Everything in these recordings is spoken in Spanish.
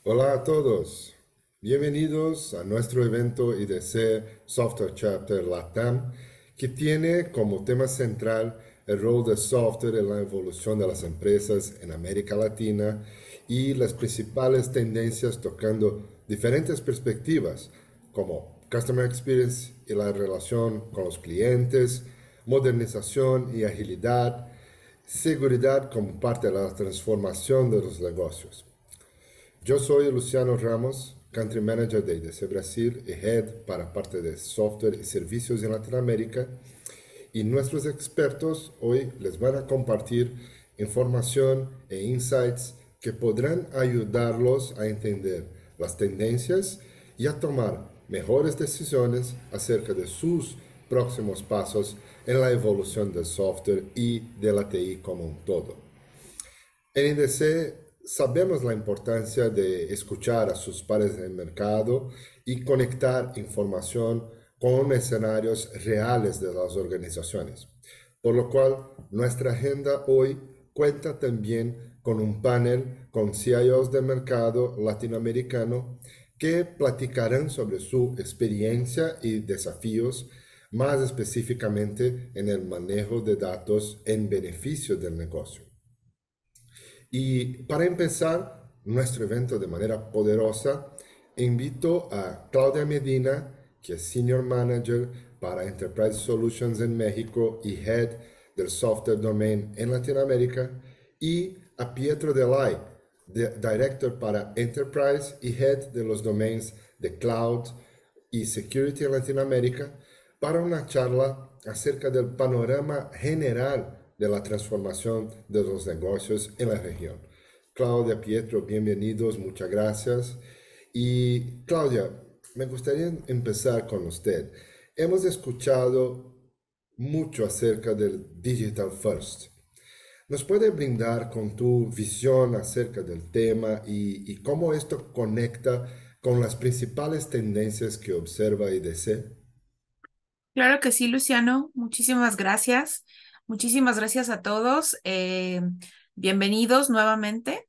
Hola a todos, bienvenidos a nuestro evento IDC Software Chapter LATAM, que tiene como tema central el rol del software en la evolución de las empresas en América Latina y las principales tendencias tocando diferentes perspectivas, como Customer Experience y la relación con los clientes, modernización y agilidad, seguridad como parte de la transformación de los negocios. Yo soy Luciano Ramos, Country Manager de IDC Brasil y Head para parte de software y servicios en Latinoamérica. Y nuestros expertos hoy les van a compartir información e insights que podrán ayudarlos a entender las tendencias y a tomar mejores decisiones acerca de sus próximos pasos en la evolución del software y de la TI como un todo. En IDC sabemos la importancia de escuchar a sus pares del mercado y conectar información con escenarios reales de las organizaciones, por lo cual nuestra agenda hoy cuenta también con un panel con CIOs de mercado latinoamericano que platicarán sobre su experiencia y desafíos, más específicamente en el manejo de datos en beneficio del negocio. Y para empezar nuestro evento de manera poderosa, invito a Claudia Medina, que es Senior Manager para Enterprise Solutions en México y Head del Software Domain en Latinoamérica, y a Pietro Delay, Director para Enterprise y Head de los Domains de Cloud y Security en Latinoamérica, para una charla acerca del panorama general de la transformación de los negocios en la región. Claudia, Pietro, bienvenidos, muchas gracias. Y Claudia, me gustaría empezar con usted. Hemos escuchado mucho acerca del Digital First. ¿Nos puede brindar con tu visión acerca del tema y cómo esto conecta con las principales tendencias que observa IDC? Claro que sí, Luciano. Muchísimas gracias. Muchísimas gracias a todos. Bienvenidos nuevamente.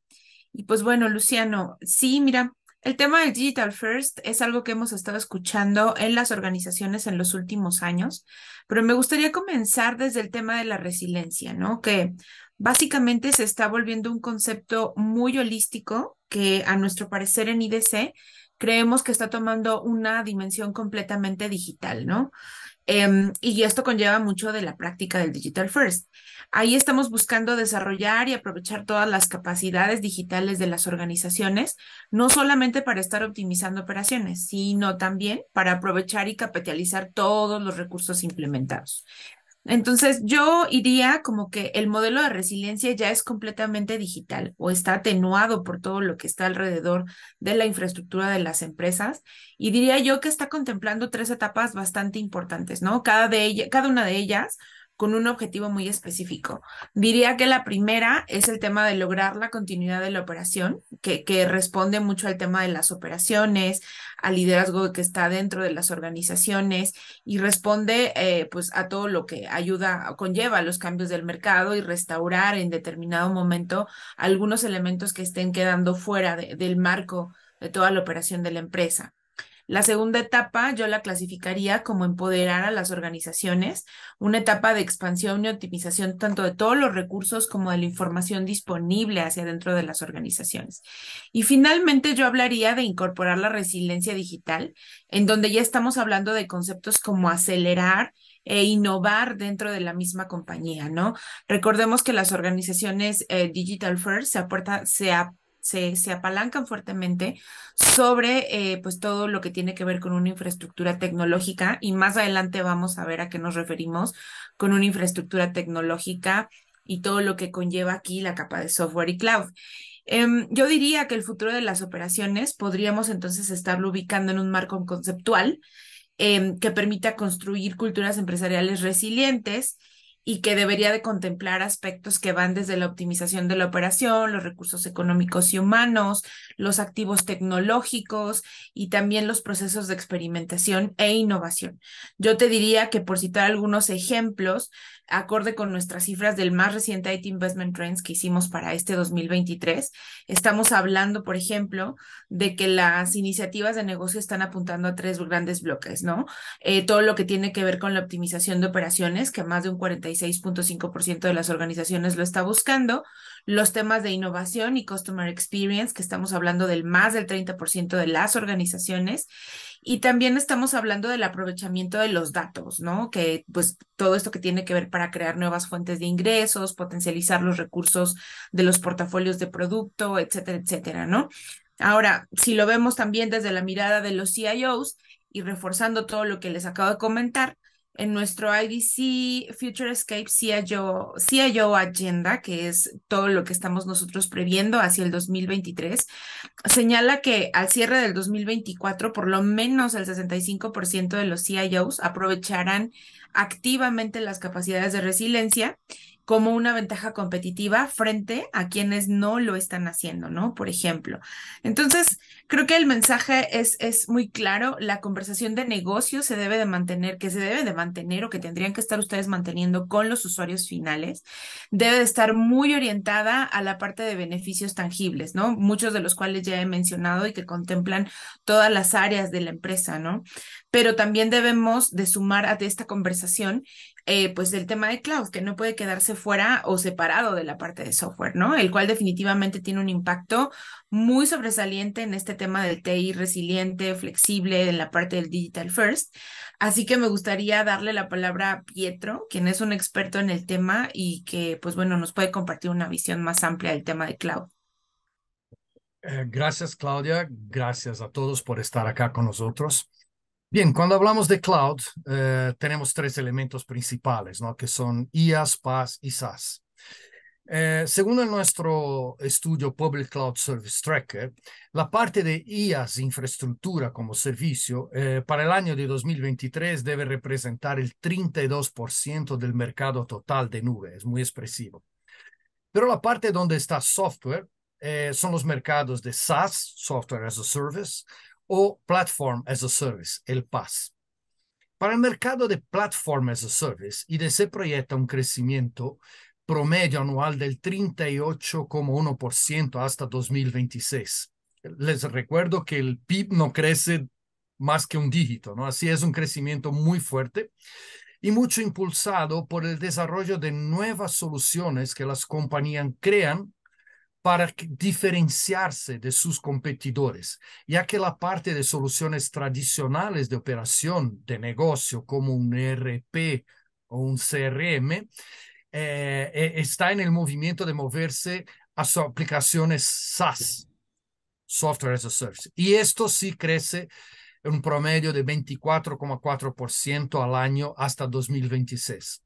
Y pues bueno, Luciano, sí, mira, el tema del Digital First es algo que hemos estado escuchando en las organizaciones en los últimos años, pero me gustaría comenzar desde el tema de la resiliencia, ¿no? Que básicamente se está volviendo un concepto muy holístico que a nuestro parecer en IDC creemos que está tomando una dimensión completamente digital, ¿no? Y esto conlleva mucho de la práctica del Digital First. Ahí estamos buscando desarrollar y aprovechar todas las capacidades digitales de las organizaciones, no solamente para estar optimizando operaciones, sino también para aprovechar y capitalizar todos los recursos implementados. Entonces, yo iría como que el modelo de resiliencia ya es completamente digital o está atenuado por todo lo que está alrededor de la infraestructura de las empresas y diría yo que está contemplando tres etapas bastante importantes, ¿no? Cada una de ellas con un objetivo muy específico. Diría que la primera es el tema de lograr la continuidad de la operación, que responde mucho al tema de las operaciones, al liderazgo que está dentro de las organizaciones y responde pues a todo lo que ayuda o conlleva los cambios del mercado y restaurar en determinado momento algunos elementos que estén quedando fuera del marco de toda la operación de la empresa. La segunda etapa yo la clasificaría como empoderar a las organizaciones, una etapa de expansión y optimización tanto de todos los recursos como de la información disponible hacia dentro de las organizaciones. Y finalmente yo hablaría de incorporar la resiliencia digital, en donde ya estamos hablando de conceptos como acelerar e innovar dentro de la misma compañía, ¿no? Recordemos que las organizaciones Digital First se apalancan fuertemente sobre pues todo lo que tiene que ver con una infraestructura tecnológica y más adelante vamos a ver a qué nos referimos con una infraestructura tecnológica y todo lo que conlleva aquí la capa de software y cloud. Yo diría que el futuro de las operaciones podríamos entonces estarlo ubicando en un marco conceptual que permita construir culturas empresariales resilientes y que debería de contemplar aspectos que van desde la optimización de la operación, los recursos económicos y humanos, los activos tecnológicos y también los procesos de experimentación e innovación. Yo te diría que por citar algunos ejemplos, acorde con nuestras cifras del más reciente IT Investment Trends que hicimos para este 2023. Estamos hablando, por ejemplo, de que las iniciativas de negocio están apuntando a tres grandes bloques, ¿no? Todo lo que tiene que ver con la optimización de operaciones, que más de un 46.5% de las organizaciones lo está buscando, los temas de innovación y customer experience, que estamos hablando del más del 30% de las organizaciones, y también estamos hablando del aprovechamiento de los datos, ¿no? Que pues todo esto que tiene que ver para crear nuevas fuentes de ingresos, potencializar los recursos de los portafolios de producto, etcétera, etcétera, ¿no? Ahora, si lo vemos también desde la mirada de los CIOs y reforzando todo lo que les acabo de comentar, en nuestro IDC Futurescape CIO Agenda, que es todo lo que estamos nosotros previendo hacia el 2023, señala que al cierre del 2024, por lo menos el 65% de los CIOs aprovecharán activamente las capacidades de resiliencia como una ventaja competitiva frente a quienes no lo están haciendo, ¿no? Por ejemplo. Entonces, creo que el mensaje es muy claro. La conversación de negocio se debe de mantener, que se debe de mantener o que tendrían que estar ustedes manteniendo con los usuarios finales, debe de estar muy orientada a la parte de beneficios tangibles, ¿no? Muchos de los cuales ya he mencionado y que contemplan todas las áreas de la empresa, ¿no? Pero también debemos de sumar a esta conversación, pues el tema de cloud, que no puede quedarse fuera o separado de la parte de software, ¿no? El cual definitivamente tiene un impacto muy sobresaliente en este tema del TI resiliente, flexible, en la parte del digital first. Así que me gustaría darle la palabra a Pietro, quien es un experto en el tema y que, pues bueno, nos puede compartir una visión más amplia del tema de cloud. Gracias, Claudia. Gracias a todos por estar acá con nosotros. Bien, cuando hablamos de cloud, tenemos tres elementos principales, ¿no? Que son IaaS, PaaS y SaaS. Según nuestro estudio Public Cloud Service Tracker, la parte de IaaS, infraestructura como servicio, para el año de 2023 debe representar el 32% del mercado total de nube. Es muy expresivo. Pero la parte donde está software son los mercados de SaaS, Software as a Service, o Platform as a Service, el PaaS. Para el mercado de Platform as a Service, IDC proyecta un crecimiento promedio anual del 38,1% hasta 2026. Les recuerdo que el PIB no crece más que un dígito, ¿no? Así es un crecimiento muy fuerte y mucho impulsado por el desarrollo de nuevas soluciones que las compañías crean para diferenciarse de sus competidores, ya que la parte de soluciones tradicionales de operación de negocio como un ERP o un CRM está en el movimiento de moverse a sus aplicaciones SaaS, Software as a Service. Y esto sí crece en un promedio de 24,4% al año hasta 2026.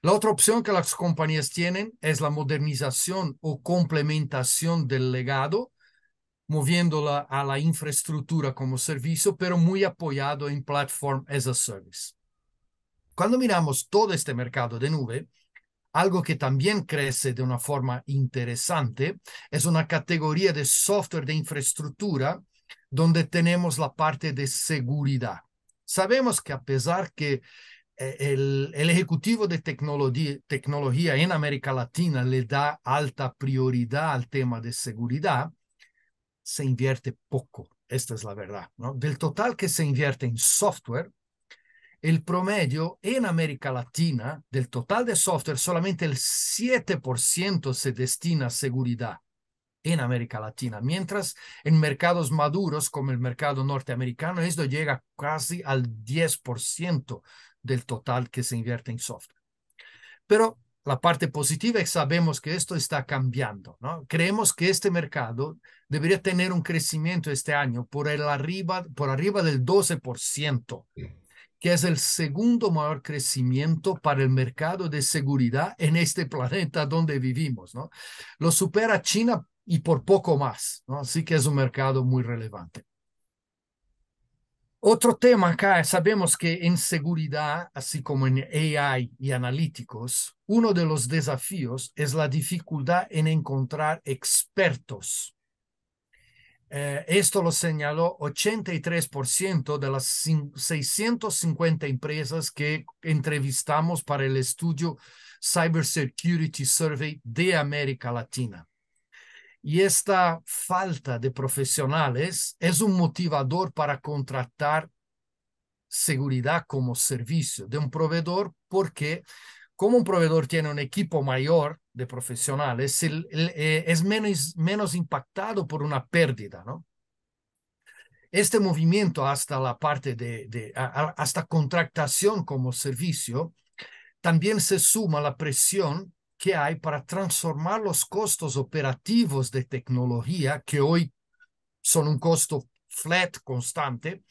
La otra opción que las compañías tienen es la modernización o complementación del legado, moviéndola a la infraestructura como servicio, pero muy apoyado en Platform as a Service. Cuando miramos todo este mercado de nube, algo que también crece de una forma interesante es una categoría de software de infraestructura donde tenemos la parte de seguridad. Sabemos que a pesar que el ejecutivo de tecnología en América Latina le da alta prioridad al tema de seguridad, se invierte poco. Esta es la verdad, ¿no? Del total que se invierte en software, el promedio en América Latina, del total de software, solamente el 7% se destina a seguridad en América Latina, mientras en mercados maduros como el mercado norteamericano, esto llega casi al 10% del total que se invierte en software. Pero la parte positiva es que sabemos que esto está cambiando, ¿no? Creemos que este mercado debería tener un crecimiento este año por arriba del 12%, que es el segundo mayor crecimiento para el mercado de seguridad en este planeta donde vivimos, ¿no? Lo supera China y por poco más, ¿no? Así que es un mercado muy relevante. Otro tema acá, sabemos que en seguridad, así como en AI y analíticos, uno de los desafíos es la dificultad en encontrar expertos Esto lo señaló 83% de las 650 empresas que entrevistamos para el estudio Cybersecurity Survey de América Latina. Y esta falta de profesionales es un motivador para contratar seguridad como servicio de un proveedor, porque como un proveedor tiene un equipo mayor de profesionales, es menos impactado por una pérdida, ¿no? Este movimiento hasta la parte hasta contratación como servicio, también se suma la presión que hay para transformar los costos operativos de tecnología, que hoy son un costo flat constante,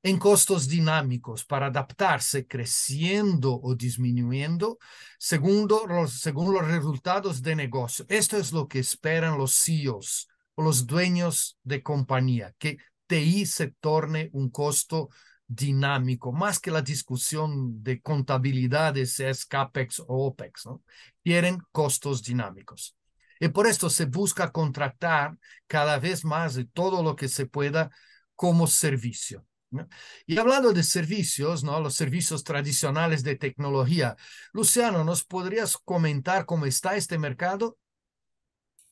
en costos dinámicos para adaptarse, creciendo o disminuyendo según los resultados de negocio. Esto es lo que esperan los CEOs o los dueños de compañía, que TI se torne un costo dinámico, más que la discusión de contabilidad de si es CAPEX o OPEX, ¿no? Quieren costos dinámicos. Y por esto se busca contratar cada vez más de todo lo que se pueda como servicio, ¿no? Y hablando de servicios, ¿no? Los servicios tradicionales de tecnología, Luciano, ¿nos podrías comentar cómo está este mercado?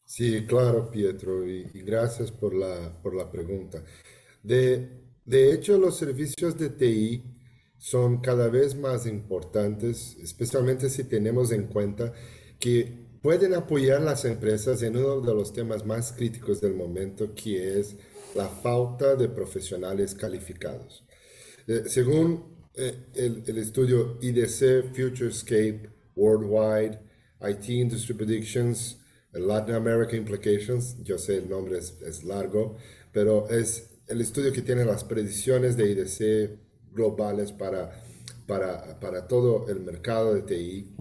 Sí, claro, Pietro, y gracias por la pregunta. De hecho, los servicios de TI son cada vez más importantes, especialmente si tenemos en cuenta que pueden apoyar las empresas en uno de los temas más críticos del momento, que es la falta de profesionales calificados. Según el estudio IDC Futurescape Worldwide, IT Industry Predictions, Latin America Implications, yo sé el nombre es largo, pero es el estudio que tiene las predicciones de IDC globales para todo el mercado de TI.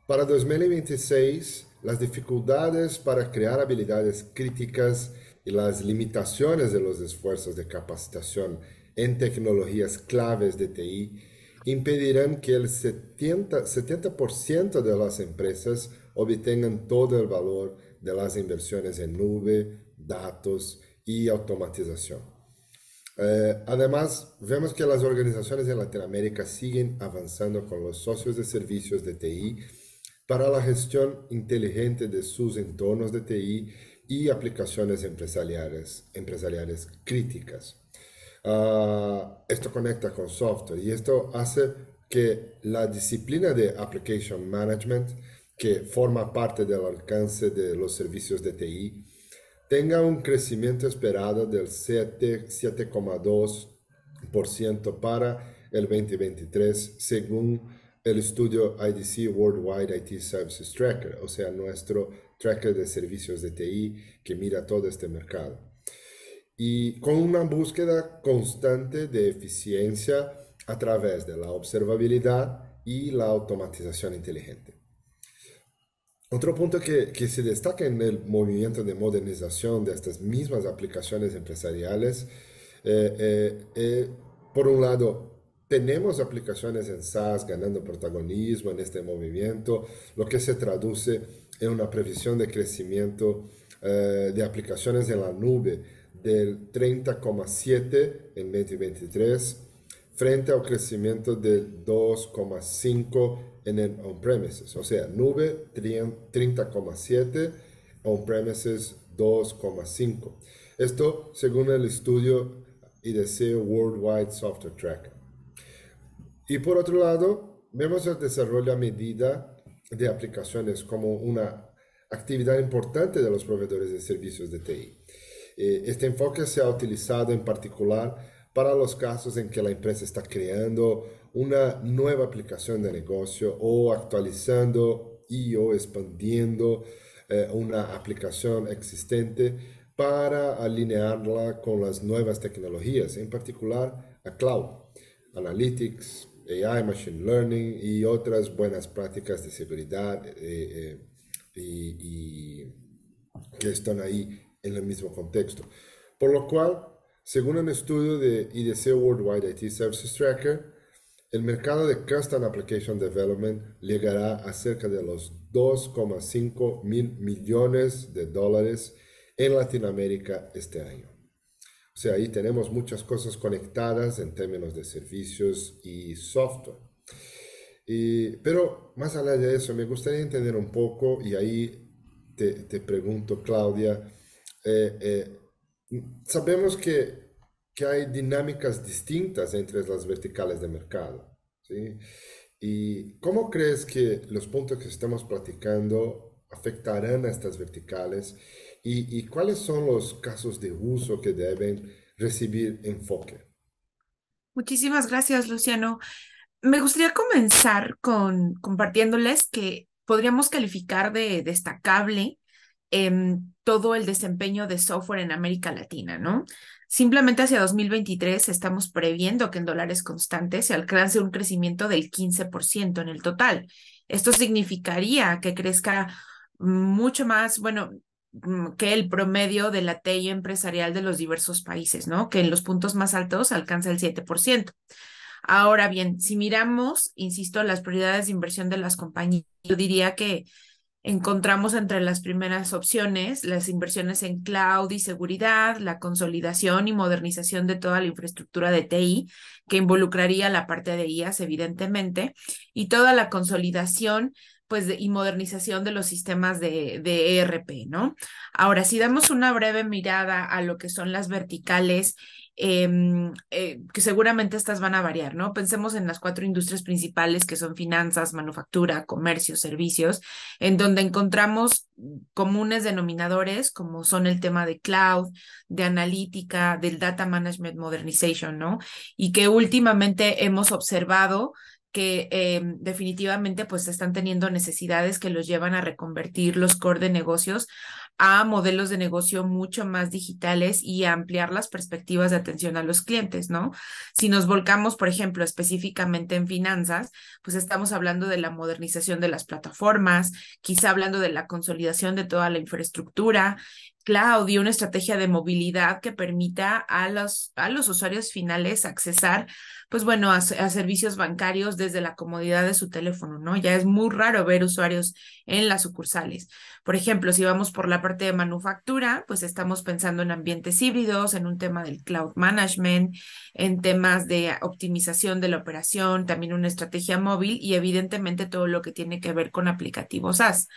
Para 2026, las dificultades para crear habilidades críticas y las limitaciones de los esfuerzos de capacitación en tecnologías claves de TI impedirán que el 70% de las empresas obtengan todo el valor de las inversiones en nube, datos y automatización. Además, vemos que las organizaciones en Latinoamérica siguen avanzando con los socios de servicios de TI para la gestión inteligente de sus entornos de TI y aplicaciones empresariales críticas. Esto conecta con software y esto hace que la disciplina de Application Management, que forma parte del alcance de los servicios de TI, tenga un crecimiento esperado del 7,2% para el 2023, según el estudio IDC Worldwide IT Services Tracker, o sea, nuestro tracker de servicios de TI que mira todo este mercado. Y con una búsqueda constante de eficiencia a través de la observabilidad y la automatización inteligente. Otro punto que se destaca en el movimiento de modernización de estas mismas aplicaciones empresariales, por un lado, tenemos aplicaciones en SaaS ganando protagonismo en este movimiento, lo que se traduce en una previsión de crecimiento de aplicaciones en la nube del 30,7 en 2023 frente al crecimiento del 2,5 en el on-premises. O sea, nube 30,7, on-premises 2,5. Esto según el estudio IDC Worldwide Software Tracker. Y por otro lado, vemos el desarrollo a medida de aplicaciones como una actividad importante de los proveedores de servicios de TI. Este enfoque se ha utilizado en particular para los casos en que la empresa está creando una nueva aplicación de negocio o actualizando y o expandiendo una aplicación existente para alinearla con las nuevas tecnologías, en particular a cloud, analytics, AI, machine learning y otras buenas prácticas de seguridad y que están ahí en el mismo contexto. Por lo cual, según un estudio de IDC Worldwide IT Services Tracker, el mercado de Custom Application Development llegará a cerca de los 2,5 mil millones de dólares en Latinoamérica este año. O sea, ahí tenemos muchas cosas conectadas en términos de servicios y software. Pero más allá de eso, me gustaría entender un poco, y ahí te pregunto, Claudia, eh, sabemos que hay dinámicas distintas entre las verticales de mercado, ¿sí? ¿Y cómo crees que los puntos que estamos platicando afectarán a estas verticales y cuáles son los casos de uso que deben recibir enfoque? Muchísimas gracias, Luciano. Me gustaría comenzar con compartiéndoles que podríamos calificar de destacable todo el desempeño de software en América Latina, ¿no? Simplemente hacia 2023 estamos previendo que en dólares constantes se alcance un crecimiento del 15% en el total. Esto significaría que crezca mucho más, bueno, que el promedio de la TI empresarial de los diversos países, ¿no? Que en los puntos más altos alcanza el 7%. Ahora bien, si miramos, insisto, las prioridades de inversión de las compañías, yo diría que encontramos entre las primeras opciones las inversiones en cloud y seguridad, la consolidación y modernización de toda la infraestructura de TI, que involucraría la parte de IaaS, evidentemente, y toda la consolidación pues, y modernización de los sistemas de ERP, ¿no? Ahora, si damos una breve mirada a lo que son las verticales, que seguramente estas van a variar, ¿no? Pensemos en las cuatro industrias principales que son finanzas, manufactura, comercio, servicios, en donde encontramos comunes denominadores como son el tema de cloud, de analítica, del data management modernization, ¿no? Y que últimamente hemos observado que definitivamente pues están teniendo necesidades que los llevan a reconvertir los core de negocios a modelos de negocio mucho más digitales y a ampliar las perspectivas de atención a los clientes, ¿no? Si nos volcamos, por ejemplo, específicamente en finanzas, pues estamos hablando de la modernización de las plataformas, quizá hablando de la consolidación de toda la infraestructura, cloud y una estrategia de movilidad que permita a los usuarios finales accesar, pues bueno, a servicios bancarios desde la comodidad de su teléfono, ¿no? Ya es muy raro ver usuarios en las sucursales. Por ejemplo, si vamos por la parte de manufactura, pues estamos pensando en ambientes híbridos, en un tema del cloud management, en temas de optimización de la operación, también una estrategia móvil y evidentemente todo lo que tiene que ver con aplicativos SaaS.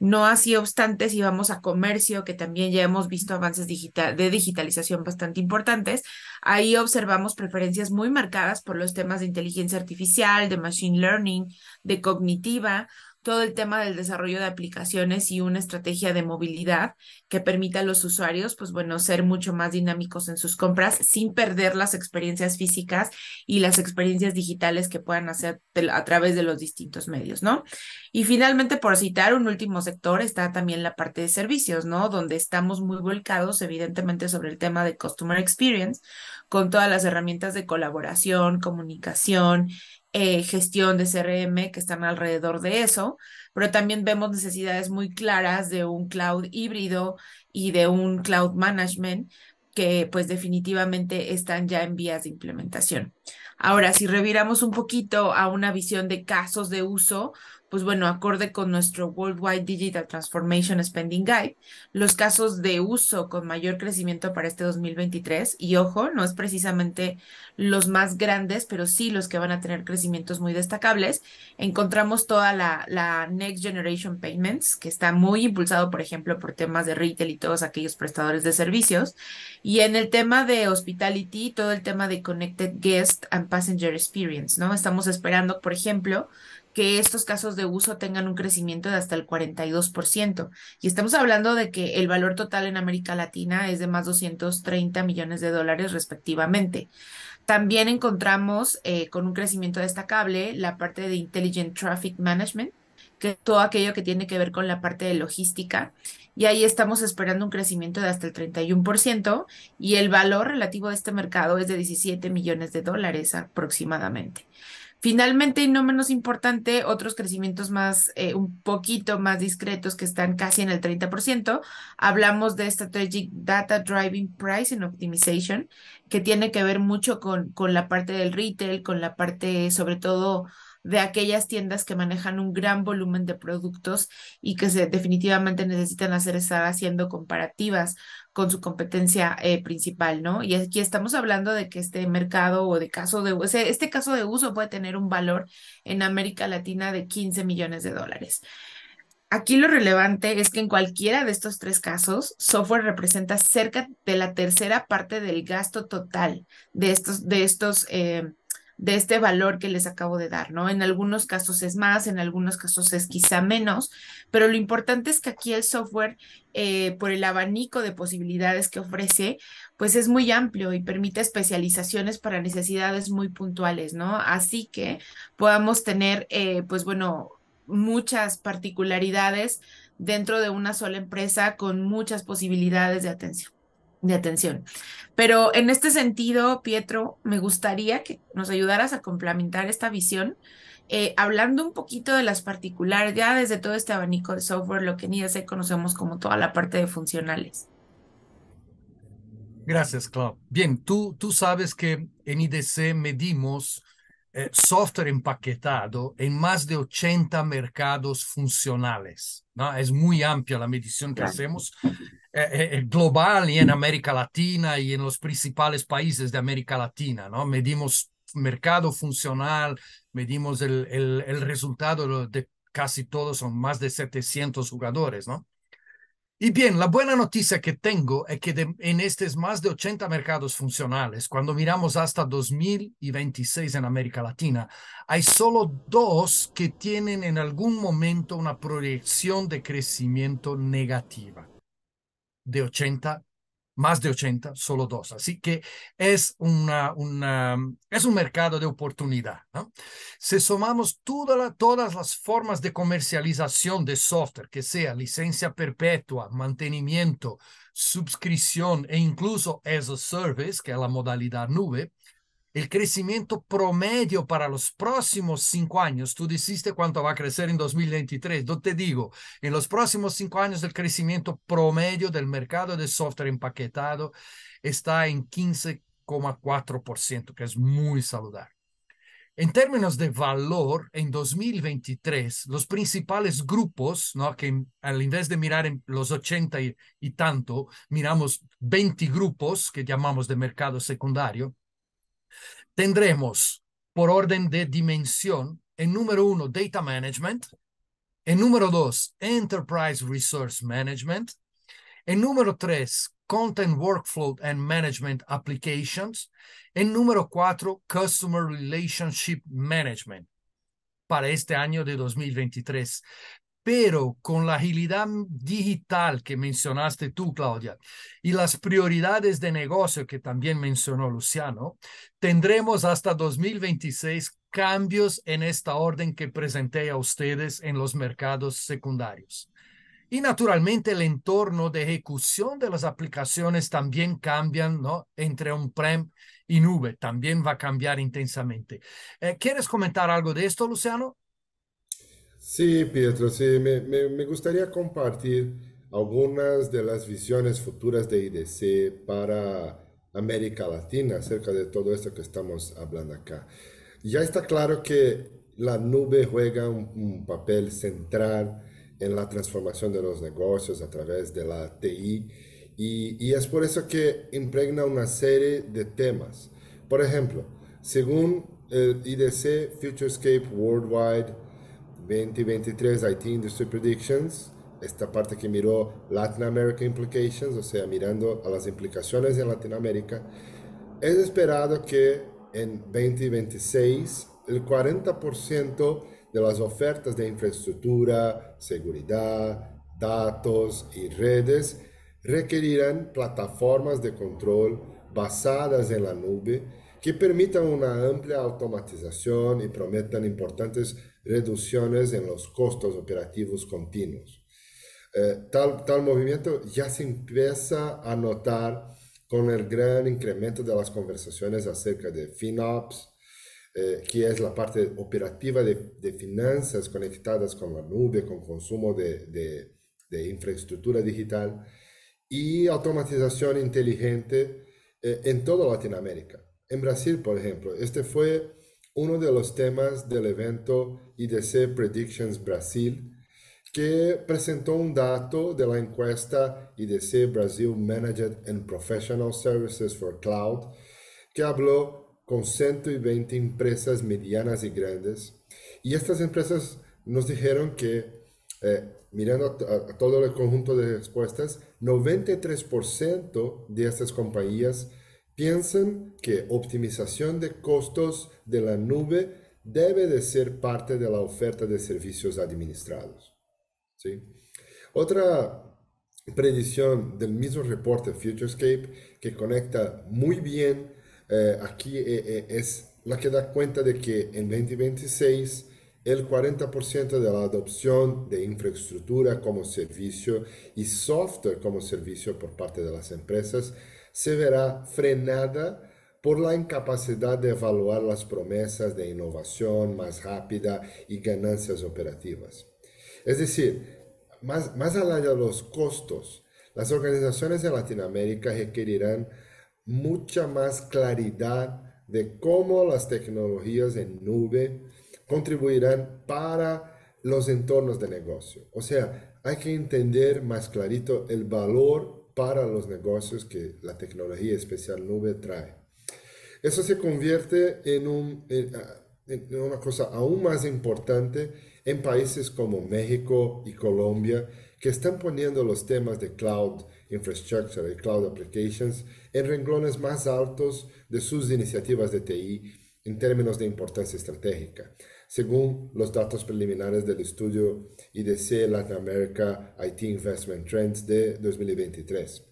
No así obstante, si vamos a comercio, que también ya hemos visto avances de digitalización bastante importantes, ahí observamos preferencias muy marcadas por los temas de inteligencia artificial, de machine learning, de cognitiva, todo el tema del desarrollo de aplicaciones y una estrategia de movilidad que permita a los usuarios, pues bueno, ser mucho más dinámicos en sus compras sin perder las experiencias físicas y las experiencias digitales que puedan hacer a través de los distintos medios, ¿no? Y finalmente, por citar un último sector, está también la parte de servicios, ¿no? Donde estamos muy volcados, evidentemente, sobre el tema de Customer Experience, con todas las herramientas de colaboración, comunicación, gestión de CRM que están alrededor de eso, pero también vemos necesidades muy claras de un cloud híbrido y de un cloud management que pues definitivamente están ya en vías de implementación. Ahora, si reviramos un poquito a una visión de casos de uso, pues bueno, acorde con nuestro Worldwide Digital Transformation Spending Guide, los casos de uso con mayor crecimiento para este 2023, y ojo, no es precisamente los más grandes, pero sí los que van a tener crecimientos muy destacables, encontramos toda la Next Generation Payments, que está muy impulsado, por ejemplo, por temas de retail y todos aquellos prestadores de servicios, y en el tema de hospitality, todo el tema de Connected Guest and Passenger Experience, ¿no? Estamos esperando, por ejemplo, que estos casos de uso tengan un crecimiento de hasta el 42%. Y estamos hablando de que el valor total en América Latina es de más 230 millones de dólares respectivamente. También encontramos con un crecimiento destacable la parte de Intelligent Traffic Management, que es todo aquello que tiene que ver con la parte de logística. Y ahí estamos esperando un crecimiento de hasta el 31% y el valor relativo de este mercado es de 17 millones de dólares aproximadamente. Finalmente, y no menos importante, otros crecimientos más, un poquito más discretos que están casi en el 30%. Hablamos de Strategic Data Driving Pricing Optimization, que tiene que ver mucho con la parte del retail, con la parte sobre todo de aquellas tiendas que manejan un gran volumen de productos y que definitivamente necesitan estar haciendo comparativas con su competencia principal, ¿no? Y aquí estamos hablando de que este mercado o de caso de este caso de uso puede tener un valor en América Latina de 15 millones de dólares. Aquí lo relevante es que en cualquiera de estos tres casos, software representa cerca de la tercera parte del gasto total de este valor que les acabo de dar, ¿no? En algunos casos es más, en algunos casos es quizá menos, pero lo importante es que aquí el software, por el abanico de posibilidades que ofrece, pues es muy amplio y permite especializaciones para necesidades muy puntuales, ¿no? Así que podamos tener, pues bueno, muchas particularidades dentro de una sola empresa con muchas posibilidades de atención. Pero en este sentido, Pietro, me gustaría que nos ayudaras a complementar esta visión, hablando un poquito de las particularidades de todo este abanico de software, lo que en IDC conocemos como toda la parte de funcionales. Gracias, Clau. Bien, tú sabes que en IDC medimos software empaquetado en más de 80 mercados funcionales, ¿no? Es muy amplia la medición que Claro. hacemos, global y en América Latina y en los principales países de América Latina, ¿no? Medimos mercado funcional, medimos el resultado de casi todos, son más de 700 jugadores, ¿no? Y bien, la buena noticia que tengo es que en estos más de 80 mercados funcionales, cuando miramos hasta 2026 en América Latina, hay solo dos que tienen en algún momento una proyección de crecimiento negativa. De 80, más de 80, solo dos. Así que es es un mercado de oportunidad, ¿no? Si sumamos todas las formas de comercialización de software, que sea licencia perpetua, mantenimiento, suscripción e incluso as a service, que es la modalidad nube, el crecimiento promedio para los próximos 5 años, tú dijiste cuánto va a crecer en 2023. Yo te digo, en los próximos 5 años el crecimiento promedio del mercado de software empaquetado está en 15,4%, que es muy saludable. En términos de valor, en 2023, los principales grupos, ¿no? Que al invés de mirar en los 80 y tanto, miramos 20 grupos que llamamos de mercado secundario. Tendremos, por orden de dimensión, en número 1, Data Management, en número 2, Enterprise Resource Management, en número 3, Content Workflow and Management Applications, en número 4, Customer Relationship Management para este año de 2023. Pero con la agilidad digital que mencionaste tú, Claudia, y las prioridades de negocio que también mencionó Luciano, tendremos hasta 2026 cambios en esta orden que presenté a ustedes en los mercados secundarios. Y naturalmente el entorno de ejecución de las aplicaciones también cambian, ¿no? Entre on-prem y nube, también va a cambiar intensamente. ¿Quieres comentar algo de esto, Luciano? Sí, Pietro, sí, me gustaría compartir algunas de las visiones futuras de IDC para América Latina acerca de todo esto que estamos hablando acá. Ya está claro que la nube juega un papel central en la transformación de los negocios a través de la TI y es por eso que impregna una serie de temas. Por ejemplo, según el IDC Futurescape Worldwide 2023 IT Industry Predictions, esta parte que miró Latin America Implications, o sea, mirando a las implicaciones en Latinoamérica, es esperado que en 2026 el 40% de las ofertas de infraestructura, seguridad, datos y redes requerirán plataformas de control basadas en la nube que permitan una amplia automatización y prometan importantes reducciones en los costos operativos continuos. Tal movimiento ya se empieza a notar con el gran incremento de las conversaciones acerca de FinOps, que es la parte operativa de finanzas conectadas con la nube, con consumo de infraestructura digital y automatización inteligente en toda Latinoamérica. En Brasil, por ejemplo, este fue uno de los temas del evento IDC Predictions Brasil, que presentó un dato de la encuesta IDC Brasil Managed and Professional Services for Cloud, que habló con 120 empresas medianas y grandes. Y estas empresas nos dijeron que, mirando a todo el conjunto de respuestas, 93% de estas compañías piensan que optimización de costos de la nube debe de ser parte de la oferta de servicios administrados. ¿Sí? Otra predicción del mismo reporte Futurescape que conecta muy bien aquí es la que da cuenta de que en 2026 el 40% de la adopción de infraestructura como servicio y software como servicio por parte de las empresas se verá frenada por la incapacidad de evaluar las promesas de innovación más rápida y ganancias operativas. Es decir, más allá de los costos, las organizaciones en Latinoamérica requerirán mucha más claridad de cómo las tecnologías en nube contribuirán para los entornos de negocio. O sea, hay que entender más clarito el valor para los negocios que la tecnología especial nube trae. Eso se convierte en una cosa aún más importante en países como México y Colombia, que están poniendo los temas de cloud infrastructure y cloud applications en renglones más altos de sus iniciativas de TI en términos de importancia estratégica, según los datos preliminares del estudio IDC Latin America IT Investment Trends de 2023.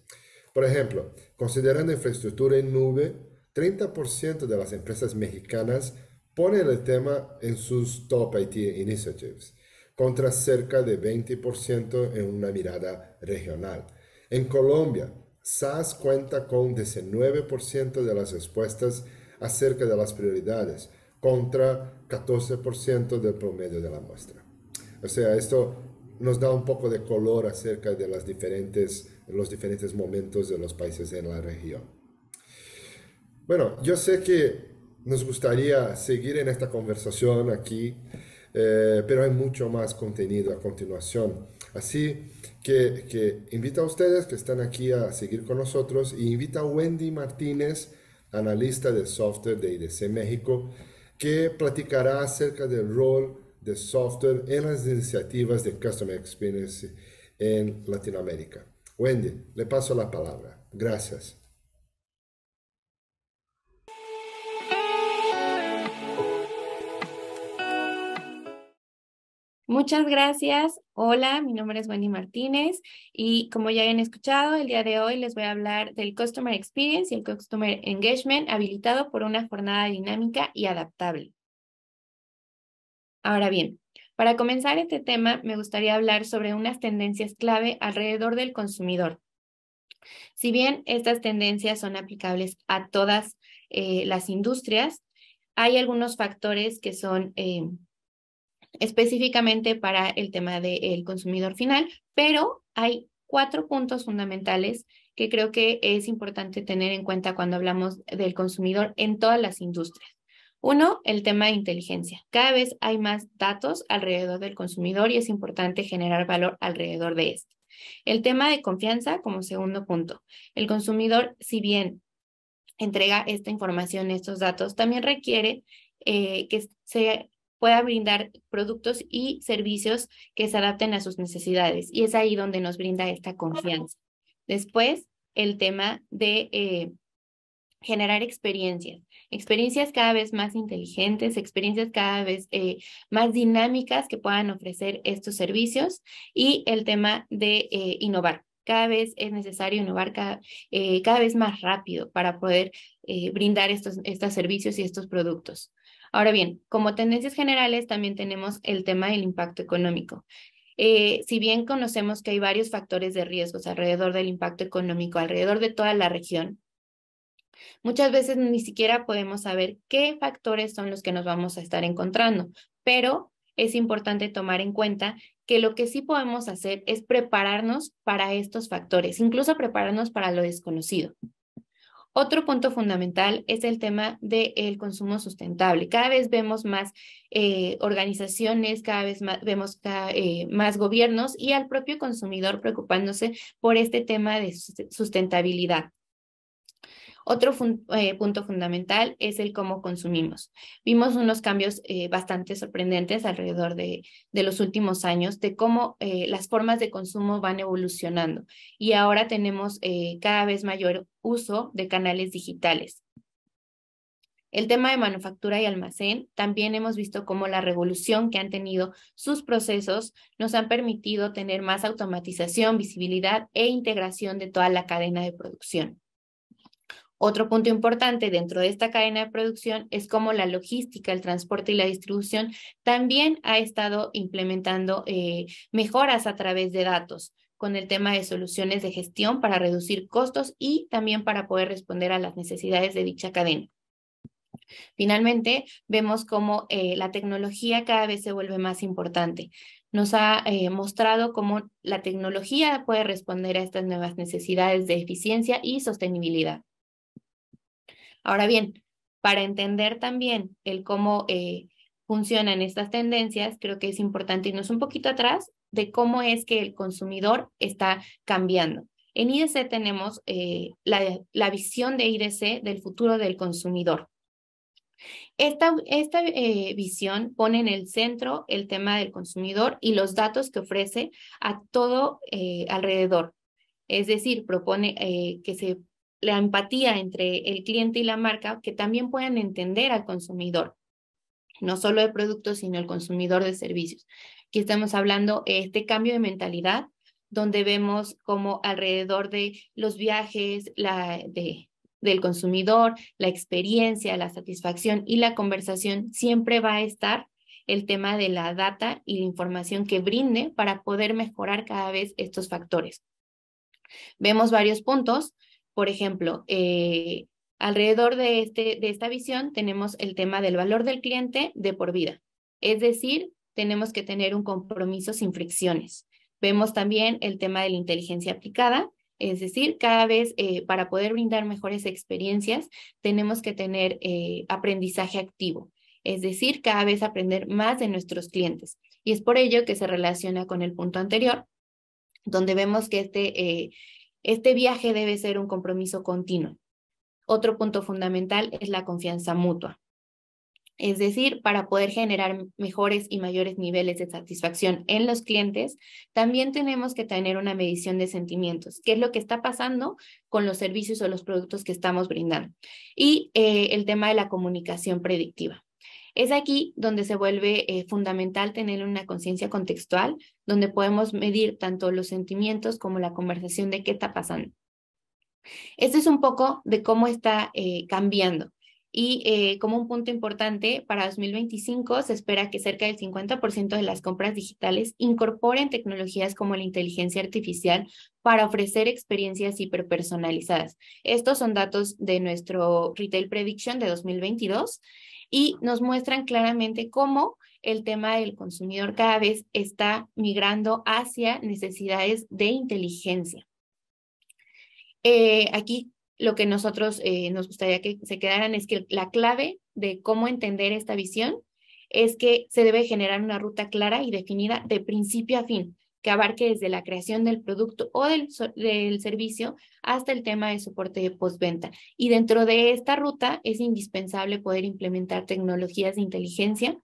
Por ejemplo, considerando infraestructura en nube, 30% de las empresas mexicanas ponen el tema en sus top IT initiatives, contra cerca de 20% en una mirada regional. En Colombia, SAS cuenta con 19% de las respuestas acerca de las prioridades, contra 14% del promedio de la muestra. O sea, esto nos da un poco de color acerca de los diferentes momentos de los países en la región. Bueno, yo sé que nos gustaría seguir en esta conversación aquí, pero hay mucho más contenido a continuación. Así que invito a ustedes que están aquí a seguir con nosotros y invita a Wendy Martínez, analista de software de IDC México, que platicará acerca del rol de software en las iniciativas de Customer Experience en Latinoamérica. Wendy, le paso la palabra. Gracias. Muchas gracias. Hola, mi nombre es Wendy Martínez y como ya han escuchado, el día de hoy les voy a hablar del Customer Experience y el Customer Engagement habilitado por una jornada dinámica y adaptable. Ahora bien, para comenzar este tema, me gustaría hablar sobre unas tendencias clave alrededor del consumidor. Si bien estas tendencias son aplicables a todas las industrias, hay algunos factores que son específicamente para el tema del consumidor final, pero hay 4 puntos fundamentales que creo que es importante tener en cuenta cuando hablamos del consumidor en todas las industrias. Uno, el tema de inteligencia. Cada vez hay más datos alrededor del consumidor y es importante generar valor alrededor de esto. El tema de confianza como segundo punto. El consumidor, si bien entrega esta información, estos datos, también requiere que se pueda brindar productos y servicios que se adapten a sus necesidades. Y es ahí donde nos brinda esta confianza. Después, el tema de generar experiencias cada vez más inteligentes, experiencias cada vez más dinámicas que puedan ofrecer estos servicios y el tema de innovar. Cada vez es necesario innovar cada vez más rápido para poder brindar estos servicios y estos productos. Ahora bien, como tendencias generales también tenemos el tema del impacto económico. Si bien conocemos que hay varios factores de riesgos alrededor del impacto económico, alrededor de toda la región, muchas veces ni siquiera podemos saber qué factores son los que nos vamos a estar encontrando, pero es importante tomar en cuenta que lo que sí podemos hacer es prepararnos para estos factores, incluso prepararnos para lo desconocido. Otro punto fundamental es el tema del consumo sustentable. Cada vez vemos más organizaciones, cada vez más, vemos más gobiernos y al propio consumidor preocupándose por este tema de sustentabilidad. Otro punto fundamental es el cómo consumimos. Vimos unos cambios bastante sorprendentes alrededor de los últimos años de cómo las formas de consumo van evolucionando y ahora tenemos cada vez mayor uso de canales digitales. El tema de manufactura y almacén, también hemos visto cómo la revolución que han tenido sus procesos nos han permitido tener más automatización, visibilidad e integración de toda la cadena de producción. Otro punto importante dentro de esta cadena de producción es cómo la logística, el transporte y la distribución también ha estado implementando mejoras a través de datos con el tema de soluciones de gestión para reducir costos y también para poder responder a las necesidades de dicha cadena. Finalmente, vemos cómo la tecnología cada vez se vuelve más importante. Nos ha mostrado cómo la tecnología puede responder a estas nuevas necesidades de eficiencia y sostenibilidad. Ahora bien, para entender también el cómo funcionan estas tendencias, creo que es importante irnos un poquito atrás de cómo es que el consumidor está cambiando. En IDC tenemos la visión de IDC del futuro del consumidor. Esta visión pone en el centro el tema del consumidor y los datos que ofrece a todo alrededor. Es decir, propone que la empatía entre el cliente y la marca, que también puedan entender al consumidor, no solo de productos, sino el consumidor de servicios. Aquí estamos hablando de este cambio de mentalidad, donde vemos como alrededor de los viajes, del consumidor, la experiencia, la satisfacción y la conversación, siempre va a estar el tema de la data y la información que brinde para poder mejorar cada vez estos factores. Vemos varios puntos. Por ejemplo, alrededor de esta visión tenemos el tema del valor del cliente de por vida. Es decir, tenemos que tener un compromiso sin fricciones. Vemos también el tema de la inteligencia aplicada, es decir, cada vez para poder brindar mejores experiencias tenemos que tener aprendizaje activo. Es decir, cada vez aprender más de nuestros clientes. Y es por ello que se relaciona con el punto anterior, donde vemos que este viaje debe ser un compromiso continuo. Otro punto fundamental es la confianza mutua. Es decir, para poder generar mejores y mayores niveles de satisfacción en los clientes, también tenemos que tener una medición de sentimientos. ¿Qué es lo que está pasando con los servicios o los productos que estamos brindando? Y el tema de la comunicación predictiva. Es aquí donde se vuelve fundamental tener una conciencia contextual, donde podemos medir tanto los sentimientos como la conversación de qué está pasando. Este es un poco de cómo está cambiando. Y como un punto importante, para 2025 se espera que cerca del 50% de las compras digitales incorporen tecnologías como la inteligencia artificial para ofrecer experiencias hiperpersonalizadas. Estos son datos de nuestro Retail Prediction de 2022 y nos muestran claramente cómo el tema del consumidor cada vez está migrando hacia necesidades de inteligencia. Aquí lo que nosotros nos gustaría que se quedaran es que la clave de cómo entender esta visión es que se debe generar una ruta clara y definida de principio a fin, que abarque desde la creación del producto o del servicio hasta el tema de soporte de postventa. Y dentro de esta ruta es indispensable poder implementar tecnologías de inteligencia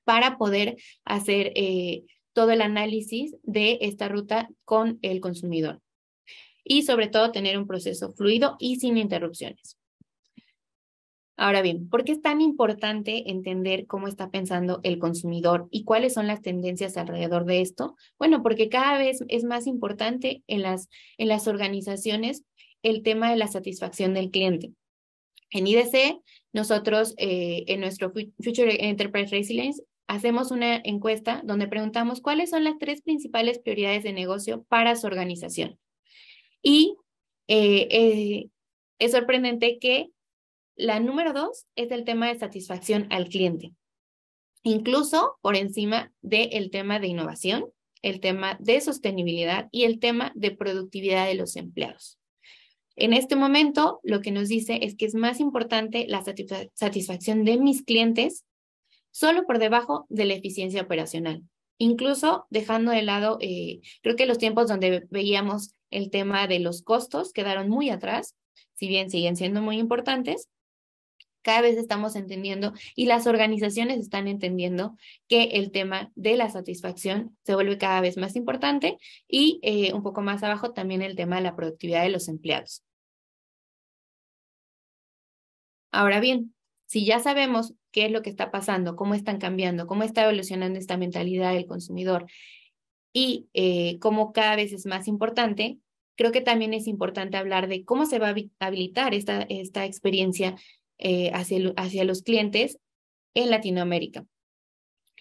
para poder hacer todo el análisis de esta ruta con el consumidor. Y sobre todo tener un proceso fluido y sin interrupciones. Ahora bien, ¿por qué es tan importante entender cómo está pensando el consumidor y cuáles son las tendencias alrededor de esto? Bueno, porque cada vez es más importante en las organizaciones el tema de la satisfacción del cliente. En IDC, nosotros en nuestro Future Enterprise Resilience hacemos una encuesta donde preguntamos cuáles son las 3 principales prioridades de negocio para su organización. Y es sorprendente que la número 2 es el tema de satisfacción al cliente, incluso por encima del tema de innovación, el tema de sostenibilidad y el tema de productividad de los empleados. En este momento, lo que nos dice es que es más importante la satisfacción de mis clientes solo por debajo de la eficiencia operacional. Incluso dejando de lado, creo que los tiempos donde veíamos el tema de los costos quedaron muy atrás, si bien siguen siendo muy importantes. Cada vez estamos entendiendo y las organizaciones están entendiendo que el tema de la satisfacción se vuelve cada vez más importante y un poco más abajo también el tema de la productividad de los empleados. Ahora bien, si ya sabemos qué es lo que está pasando, cómo están cambiando, cómo está evolucionando esta mentalidad del consumidor y cómo cada vez es más importante, creo que también es importante hablar de cómo se va a habilitar esta experiencia hacia los clientes en Latinoamérica.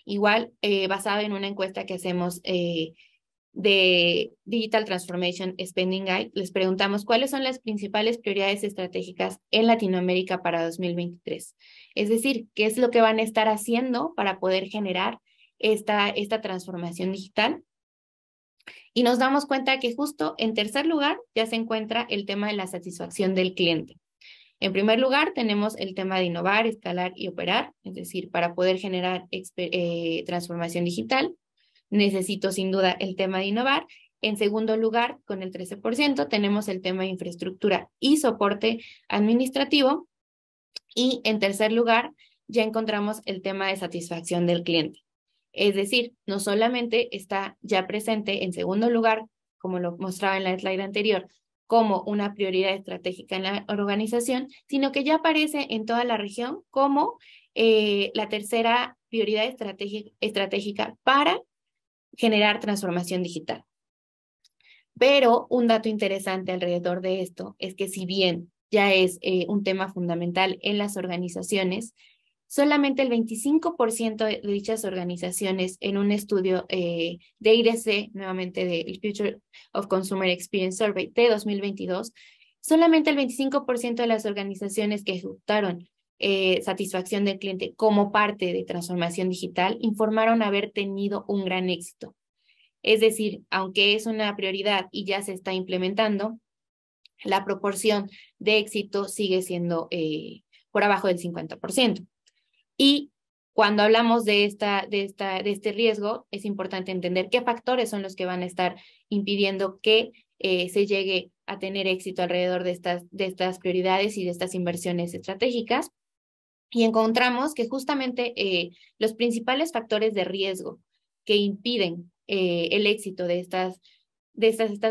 Igual, basado en una encuesta que hacemos de Digital Transformation Spending Guide, les preguntamos cuáles son las principales prioridades estratégicas en Latinoamérica para 2023. Es decir, qué es lo que van a estar haciendo para poder generar esta transformación digital. Y nos damos cuenta que justo en tercer lugar ya se encuentra el tema de la satisfacción del cliente. En primer lugar, tenemos el tema de innovar, escalar y operar, es decir, para poder generar transformación digital, necesito sin duda el tema de innovar. En segundo lugar, con el 13%, tenemos el tema de infraestructura y soporte administrativo. Y en tercer lugar, ya encontramos el tema de satisfacción del cliente. Es decir, no solamente está ya presente en segundo lugar, como lo mostraba en la slide anterior, como una prioridad estratégica en la organización, sino que ya aparece en toda la región como la tercera prioridad estratégica para generar transformación digital. Pero un dato interesante alrededor de esto es que si bien ya es un tema fundamental en las organizaciones, solamente el 25% de dichas organizaciones en un estudio de IDC, nuevamente del Future of Consumer Experience Survey de 2022, solamente el 25% de las organizaciones que ejecutaron satisfacción del cliente como parte de transformación digital informaron haber tenido un gran éxito. Es decir, aunque es una prioridad y ya se está implementando, la proporción de éxito sigue siendo por abajo del 50%. Y cuando hablamos de este riesgo, es importante entender qué factores son los que van a estar impidiendo que se llegue a tener éxito alrededor de estas prioridades y de estas inversiones estratégicas. Y encontramos que justamente los principales factores de riesgo que impiden el éxito de estas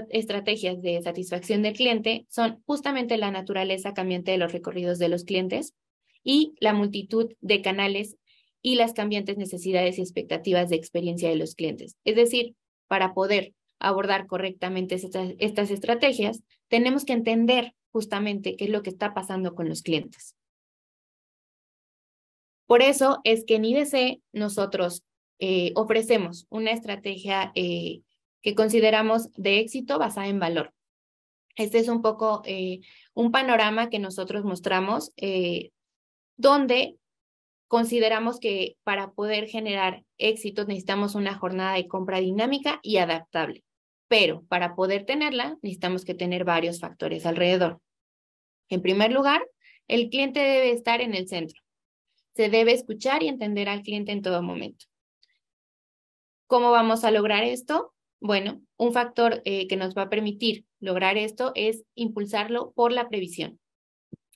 estrategias de satisfacción del cliente son justamente la naturaleza cambiante de los recorridos de los clientes y la multitud de canales y las cambiantes necesidades y expectativas de experiencia de los clientes. Es decir, para poder abordar correctamente estas estrategias, tenemos que entender justamente qué es lo que está pasando con los clientes. Por eso es que en IDC nosotros ofrecemos una estrategia que consideramos de éxito basada en valor. Este es un poco un panorama que nosotros mostramos donde consideramos que para poder generar éxito necesitamos una jornada de compra dinámica y adaptable, pero para poder tenerla necesitamos que tener varios factores alrededor. En primer lugar, el cliente debe estar en el centro. Se debe escuchar y entender al cliente en todo momento. ¿Cómo vamos a lograr esto? Bueno, un factor que nos va a permitir lograr esto es impulsarlo por la previsión.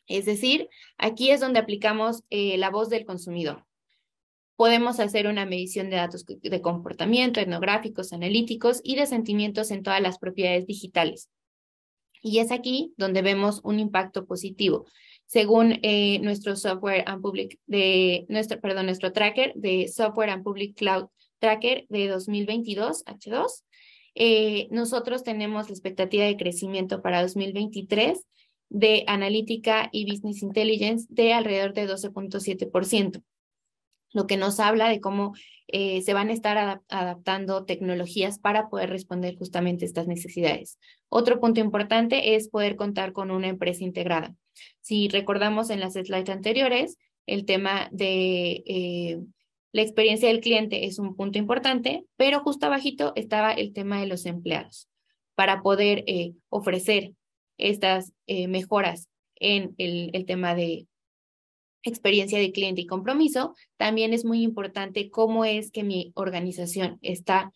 Es decir, aquí es donde aplicamos la voz del consumidor. Podemos hacer una medición de datos de comportamiento, etnográficos, analíticos y de sentimientos en todas las propiedades digitales. Y es aquí donde vemos un impacto positivo. Según nuestro nuestro tracker de Software and Public Cloud Tracker de 2022, H2, nosotros tenemos la expectativa de crecimiento para 2023 de analítica y business intelligence de alrededor de 12.7%, lo que nos habla de cómo se van a estar adaptando tecnologías para poder responder justamente a estas necesidades. Otro punto importante es poder contar con una empresa integrada. Si recordamos en las slides anteriores, el tema de la experiencia del cliente es un punto importante, pero justo abajito estaba el tema de los empleados. Para poder ofrecer estas mejoras en el tema de experiencia de cliente y compromiso, también es muy importante cómo es que mi organización está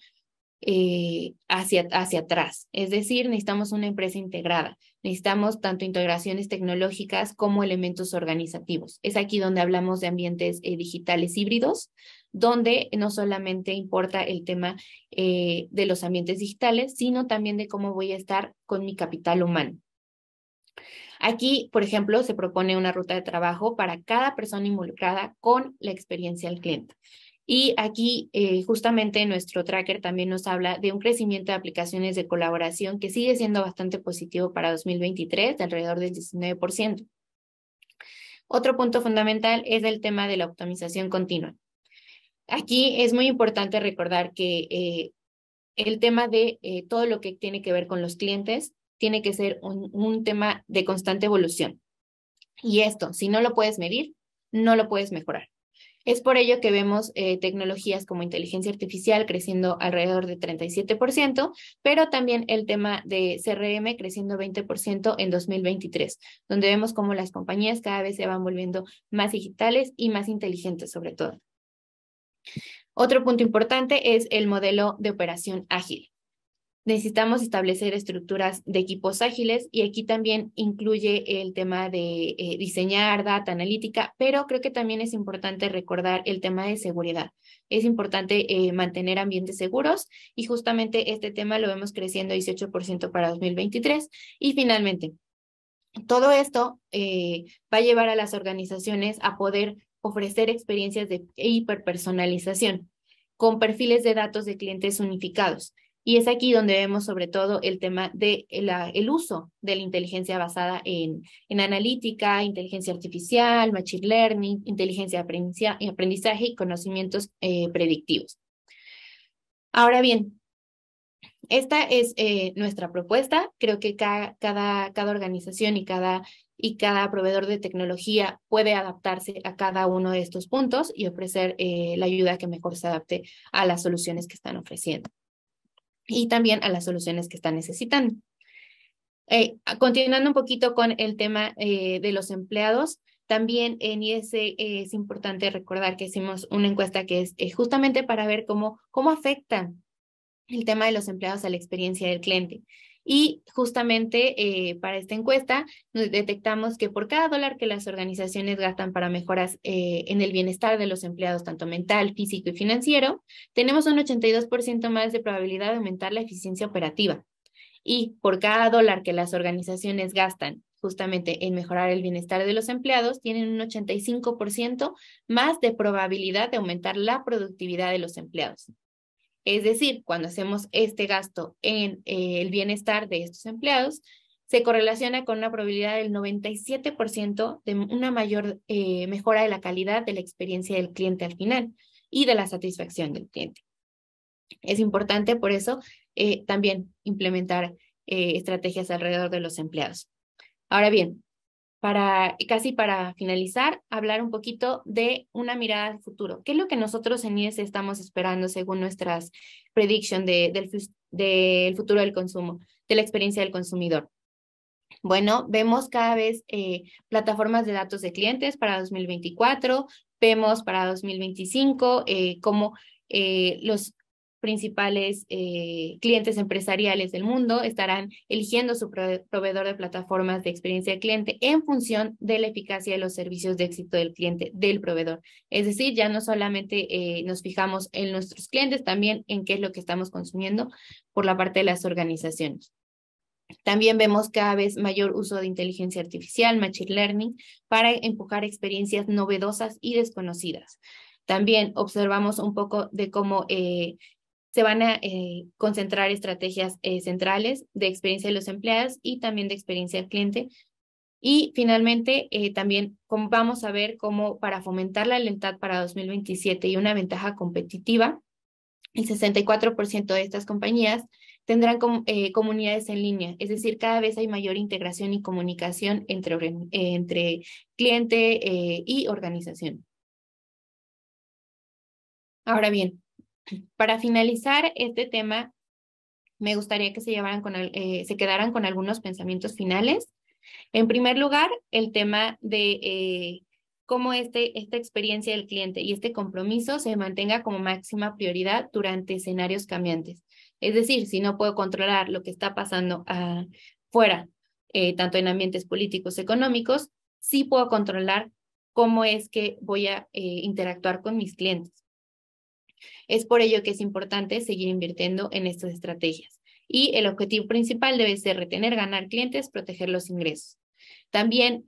hacia atrás. Es decir, necesitamos una empresa integrada. Necesitamos tanto integraciones tecnológicas como elementos organizativos. Es aquí donde hablamos de ambientes digitales híbridos, donde no solamente importa el tema de los ambientes digitales, sino también de cómo voy a estar con mi capital humano. Aquí, por ejemplo, se propone una ruta de trabajo para cada persona involucrada con la experiencia del cliente. Y aquí, justamente, nuestro tracker también nos habla de un crecimiento de aplicaciones de colaboración que sigue siendo bastante positivo para 2023, de alrededor del 19%. Otro punto fundamental es el tema de la optimización continua. Aquí es muy importante recordar que el tema de todo lo que tiene que ver con los clientes tiene que ser un tema de constante evolución. Y esto, si no lo puedes medir, no lo puedes mejorar. Es por ello que vemos tecnologías como inteligencia artificial creciendo alrededor de 37%, pero también el tema de CRM creciendo 20% en 2023, donde vemos cómo las compañías cada vez se van volviendo más digitales y más inteligentes sobre todo. Otro punto importante es el modelo de operación ágil. Necesitamos establecer estructuras de equipos ágiles y aquí también incluye el tema de diseñar data analítica, pero creo que también es importante recordar el tema de seguridad. Es importante mantener ambientes seguros y justamente este tema lo vemos creciendo 18% para 2023. Y finalmente, todo esto va a llevar a las organizaciones a poder ofrecer experiencias de hiperpersonalización con perfiles de datos de clientes unificados. Y es aquí donde vemos sobre todo el tema de el uso de la inteligencia basada en analítica, inteligencia artificial, machine learning, inteligencia de aprendizaje y conocimientos predictivos. Ahora bien, esta es nuestra propuesta. Creo que cada organización y cada proveedor de tecnología puede adaptarse a cada uno de estos puntos y ofrecer la ayuda que mejor se adapte a las soluciones que están ofreciendo y también a las soluciones que están necesitando. Continuando un poquito con el tema de los empleados, también en IS es importante recordar que hicimos una encuesta que es justamente para ver cómo afecta el tema de los empleados a la experiencia del cliente. Y justamente para esta encuesta nos detectamos que por cada dólar que las organizaciones gastan para mejoras en el bienestar de los empleados, tanto mental, físico y financiero, tenemos un 82% más de probabilidad de aumentar la eficiencia operativa. Y por cada dólar que las organizaciones gastan justamente en mejorar el bienestar de los empleados, tienen un 85% más de probabilidad de aumentar la productividad de los empleados. Es decir, cuando hacemos este gasto en el bienestar de estos empleados, se correlaciona con una probabilidad del 97% de una mayor mejora de la calidad de la experiencia del cliente al final y de la satisfacción del cliente. Es importante, por eso, también implementar estrategias alrededor de los empleados. Ahora bien, casi para finalizar, hablar un poquito de una mirada al futuro. ¿Qué es lo que nosotros en IES estamos esperando según nuestras predictions del futuro del consumo, de la experiencia del consumidor? Bueno, vemos cada vez plataformas de datos de clientes para 2024, vemos para 2025 cómo los principales clientes empresariales del mundo estarán eligiendo su proveedor de plataformas de experiencia del cliente en función de la eficacia de los servicios de éxito del cliente, del proveedor. Es decir, ya no solamente nos fijamos en nuestros clientes, también en qué es lo que estamos consumiendo por la parte de las organizaciones. También vemos cada vez mayor uso de inteligencia artificial, machine learning, para empujar experiencias novedosas y desconocidas. También observamos un poco de cómo se van a concentrar estrategias centrales de experiencia de los empleados y también de experiencia del cliente. Y finalmente, también vamos a ver cómo para fomentar la lealtad para 2027 y una ventaja competitiva, el 64% de estas compañías tendrán comunidades en línea, es decir, cada vez hay mayor integración y comunicación entre cliente y organización. Ahora bien, para finalizar este tema, me gustaría que se quedaran con algunos pensamientos finales. En primer lugar, el tema de cómo esta experiencia del cliente y este compromiso se mantenga como máxima prioridad durante escenarios cambiantes. Es decir, si no puedo controlar lo que está pasando afuera, tanto en ambientes políticos, económicos, sí puedo controlar cómo es que voy a interactuar con mis clientes. Es por ello que es importante seguir invirtiendo en estas estrategias. Y el objetivo principal debe ser retener, ganar clientes, proteger los ingresos. También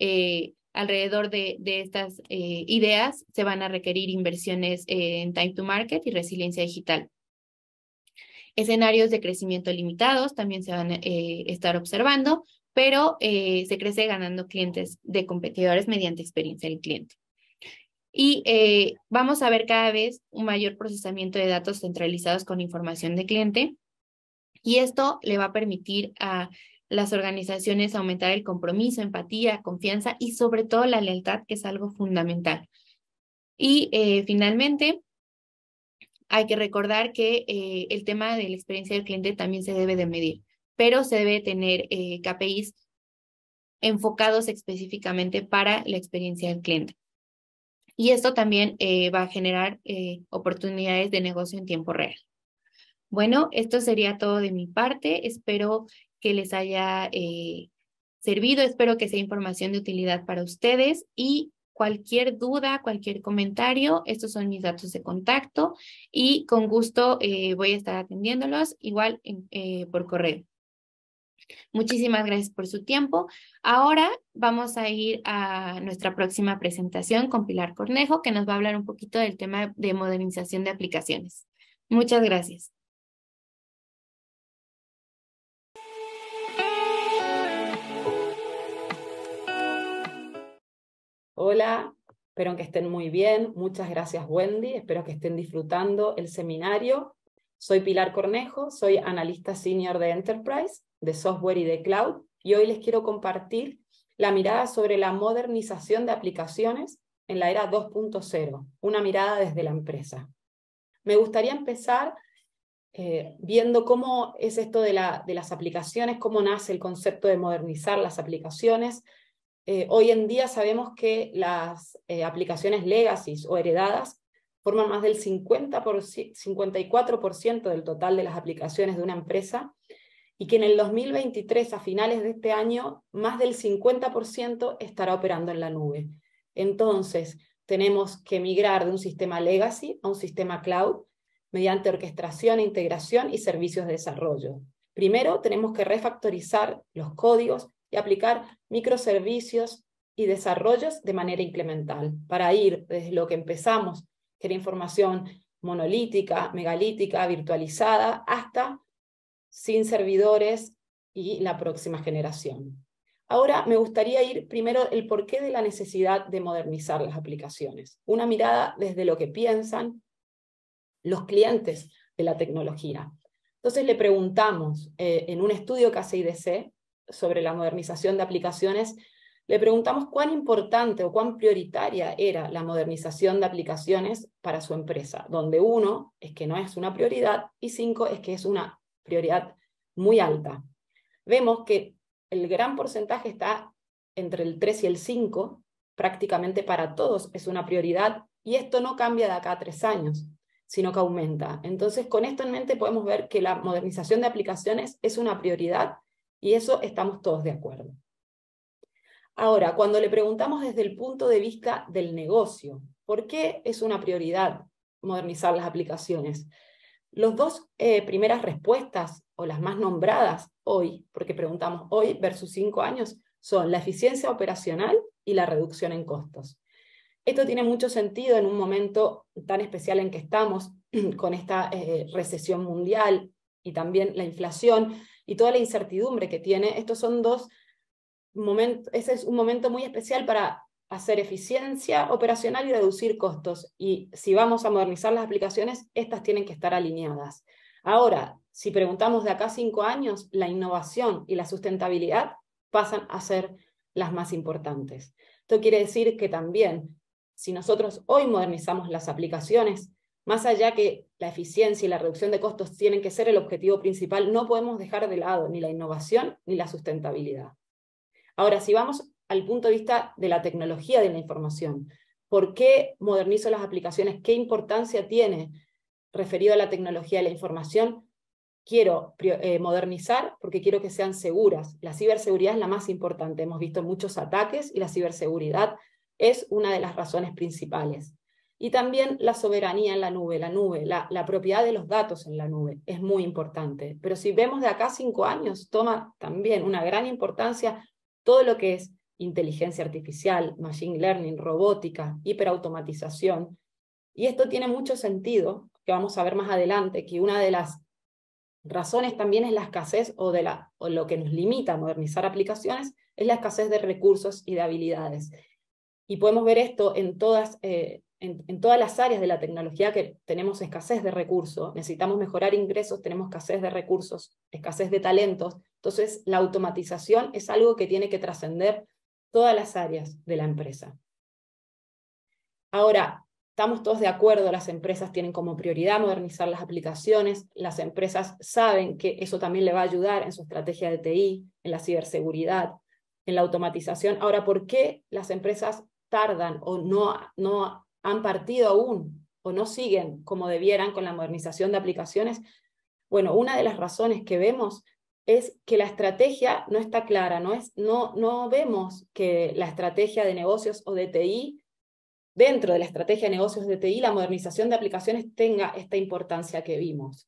alrededor de estas ideas se van a requerir inversiones en time to market y resiliencia digital. Escenarios de crecimiento limitados también se van a estar observando, pero se crece ganando clientes de competidores mediante experiencia del cliente. Y vamos a ver cada vez un mayor procesamiento de datos centralizados con información de cliente, y esto le va a permitir a las organizaciones aumentar el compromiso, empatía, confianza y sobre todo la lealtad, que es algo fundamental. Y finalmente, hay que recordar que el tema de la experiencia del cliente también se debe de medir, pero se debe tener KPIs enfocados específicamente para la experiencia del cliente. Y esto también va a generar oportunidades de negocio en tiempo real. Bueno, esto sería todo de mi parte. Espero que les haya servido, espero que sea información de utilidad para ustedes, y cualquier duda, cualquier comentario, estos son mis datos de contacto y con gusto voy a estar atendiéndolos igual por correo. Muchísimas gracias por su tiempo. Ahora vamos a ir a nuestra próxima presentación con Pilar Cornejo, que nos va a hablar un poquito del tema de modernización de aplicaciones. Muchas gracias. Hola, espero que estén muy bien. Muchas gracias, Wendy. Espero que estén disfrutando el seminario. Soy Pilar Cornejo, soy analista senior de Enterprise, de software y de cloud, y hoy les quiero compartir la mirada sobre la modernización de aplicaciones en la era 2.0, una mirada desde la empresa. Me gustaría empezar viendo cómo es esto de las aplicaciones, cómo nace el concepto de modernizar las aplicaciones. Hoy en día sabemos que las aplicaciones legacy o heredadas forman más del 54% del total de las aplicaciones de una empresa, y que en el 2023, a finales de este año, más del 50% estará operando en la nube. Entonces, tenemos que migrar de un sistema legacy a un sistema cloud mediante orquestación, integración y servicios de desarrollo. Primero, tenemos que refactorizar los códigos y aplicar microservicios y desarrollos de manera incremental, para ir desde lo que empezamos, que era información monolítica, megalítica, virtualizada, hasta sin servidores y la próxima generación. Ahora me gustaría ir primero el porqué de la necesidad de modernizar las aplicaciones. Una mirada desde lo que piensan los clientes de la tecnología. Entonces le preguntamos, en un estudio que hace IDC sobre la modernización de aplicaciones, le preguntamos cuán importante o cuán prioritaria era la modernización de aplicaciones para su empresa, donde 1 es que no es una prioridad y 5 es que es una prioridad muy alta. Vemos que el gran porcentaje está entre el 3 y el 5, prácticamente para todos es una prioridad, y esto no cambia de acá a 3 años, sino que aumenta. Entonces, con esto en mente podemos ver que la modernización de aplicaciones es una prioridad, y eso estamos todos de acuerdo. Ahora, cuando le preguntamos desde el punto de vista del negocio, ¿por qué es una prioridad modernizar las aplicaciones? Las dos primeras respuestas, o las más nombradas hoy, porque preguntamos hoy versus 5 años, son la eficiencia operacional y la reducción en costos. Esto tiene mucho sentido en un momento tan especial en que estamos, con esta recesión mundial y también la inflación y toda la incertidumbre que tiene. Estos son ese es un momento muy especial para hacer eficiencia operacional y reducir costos. Y si vamos a modernizar las aplicaciones, estas tienen que estar alineadas. Ahora, si preguntamos de acá a 5 años, la innovación y la sustentabilidad pasan a ser las más importantes. Esto quiere decir que también, si nosotros hoy modernizamos las aplicaciones, Más allá que la eficiencia y la reducción de costos tienen que ser el objetivo principal, no podemos dejar de lado ni la innovación ni la sustentabilidad. Ahora, si vamos al punto de vista de la tecnología de la información, ¿por qué modernizo las aplicaciones? ¿Qué importancia tiene referido a la tecnología de la información? Quiero modernizar porque quiero que sean seguras. La ciberseguridad es la más importante. Hemos visto muchos ataques y la ciberseguridad es una de las razones principales. Y también la soberanía en la nube, la propiedad de los datos en la nube es muy importante. Pero si vemos de acá a 5 años, toma también una gran importancia todo lo que es inteligencia artificial, machine learning, robótica, hiperautomatización. Y esto tiene mucho sentido, que vamos a ver más adelante, que una de las razones también es la escasez o lo que nos limita a modernizar aplicaciones, es la escasez de recursos y de habilidades. Y podemos ver esto en todas las áreas de la tecnología que tenemos escasez de recursos, necesitamos mejorar ingresos, tenemos escasez de recursos, escasez de talentos. Entonces la automatización es algo que tiene que trascender todas las áreas de la empresa. Ahora, estamos todos de acuerdo, las empresas tienen como prioridad modernizar las aplicaciones, las empresas saben que eso también le va a ayudar en su estrategia de TI, en la ciberseguridad, en la automatización. Ahora, ¿por qué las empresas tardan o no han partido aún o no siguen como debieran con la modernización de aplicaciones? Bueno, una de las razones que vemos es que la estrategia no está clara, no vemos que la estrategia de negocios o de TI, dentro de la estrategia de negocios de TI, la modernización de aplicaciones tenga esta importancia que vimos.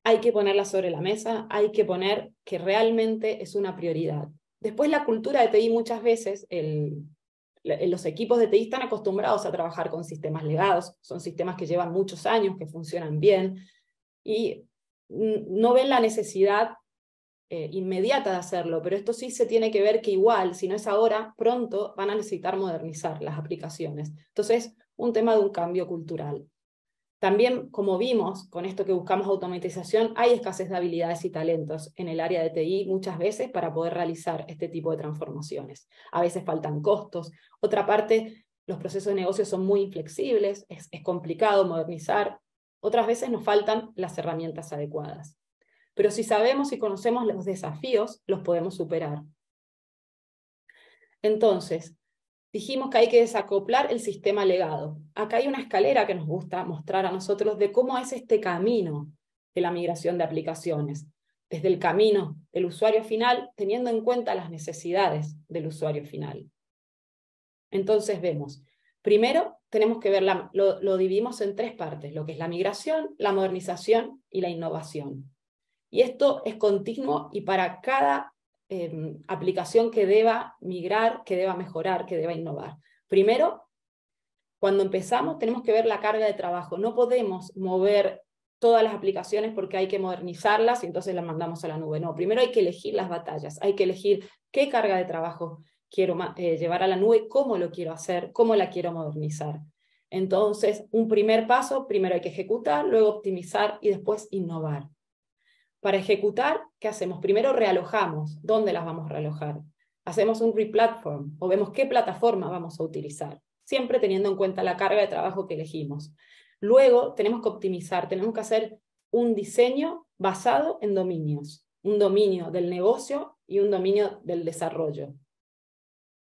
Hay que ponerla sobre la mesa, hay que poner que realmente es una prioridad. Después la cultura de TI muchas veces, los equipos de TI están acostumbrados a trabajar con sistemas legados, son sistemas que llevan muchos años, que funcionan bien, y no ven la necesidad inmediata de hacerlo, pero esto sí se tiene que ver que igual, si no es ahora, pronto van a necesitar modernizar las aplicaciones. Entonces, un tema de un cambio cultural. También, como vimos, con esto que buscamos automatización, hay escasez de habilidades y talentos en el área de TI muchas veces para poder realizar este tipo de transformaciones. A veces faltan costos. Otra parte, los procesos de negocio son muy inflexibles, es complicado modernizar. Otras veces nos faltan las herramientas adecuadas. Pero si sabemos y conocemos los desafíos, los podemos superar. Entonces, dijimos que hay que desacoplar el sistema legado. Acá hay una escalera que nos gusta mostrar a nosotros de cómo es este camino de la migración de aplicaciones. Desde el camino del usuario final, teniendo en cuenta las necesidades del usuario final. Entonces vemos, primero tenemos que ver, lo dividimos en 3 partes, lo que es la migración, la modernización y la innovación. Y esto es continuo y para cada aplicación que deba migrar, que deba mejorar, que deba innovar. Primero, cuando empezamos tenemos que ver la carga de trabajo. No podemos mover todas las aplicaciones porque hay que modernizarlas y entonces las mandamos a la nube. No, primero hay que elegir las batallas, hay que elegir qué carga de trabajo quiero llevar a la nube, cómo lo quiero hacer, cómo la quiero modernizar. Entonces, un primer paso, primero hay que ejecutar, luego optimizar y después innovar. Para ejecutar, ¿qué hacemos? Primero realojamos. ¿Dónde las vamos a realojar? Hacemos un replatform o vemos qué plataforma vamos a utilizar, siempre teniendo en cuenta la carga de trabajo que elegimos. Luego tenemos que optimizar, tenemos que hacer un diseño basado en dominios. Un dominio del negocio y un dominio del desarrollo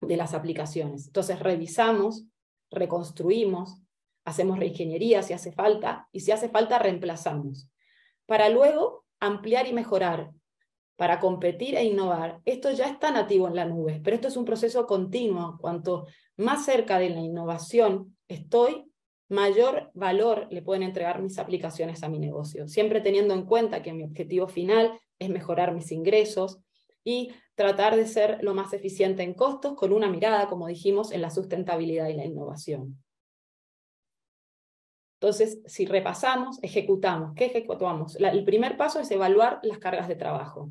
de las aplicaciones. Entonces revisamos, reconstruimos, hacemos reingeniería si hace falta, y si hace falta reemplazamos. Para luego ampliar y mejorar, para competir e innovar. Esto ya está nativo en la nube, pero esto es un proceso continuo. Cuanto más cerca de la innovación estoy, mayor valor le pueden entregar mis aplicaciones a mi negocio, siempre teniendo en cuenta que mi objetivo final es mejorar mis ingresos y tratar de ser lo más eficiente en costos con una mirada, como dijimos, en la sustentabilidad y la innovación. Entonces, si repasamos, ejecutamos. ¿Qué ejecutamos? El primer paso es evaluar las cargas de trabajo.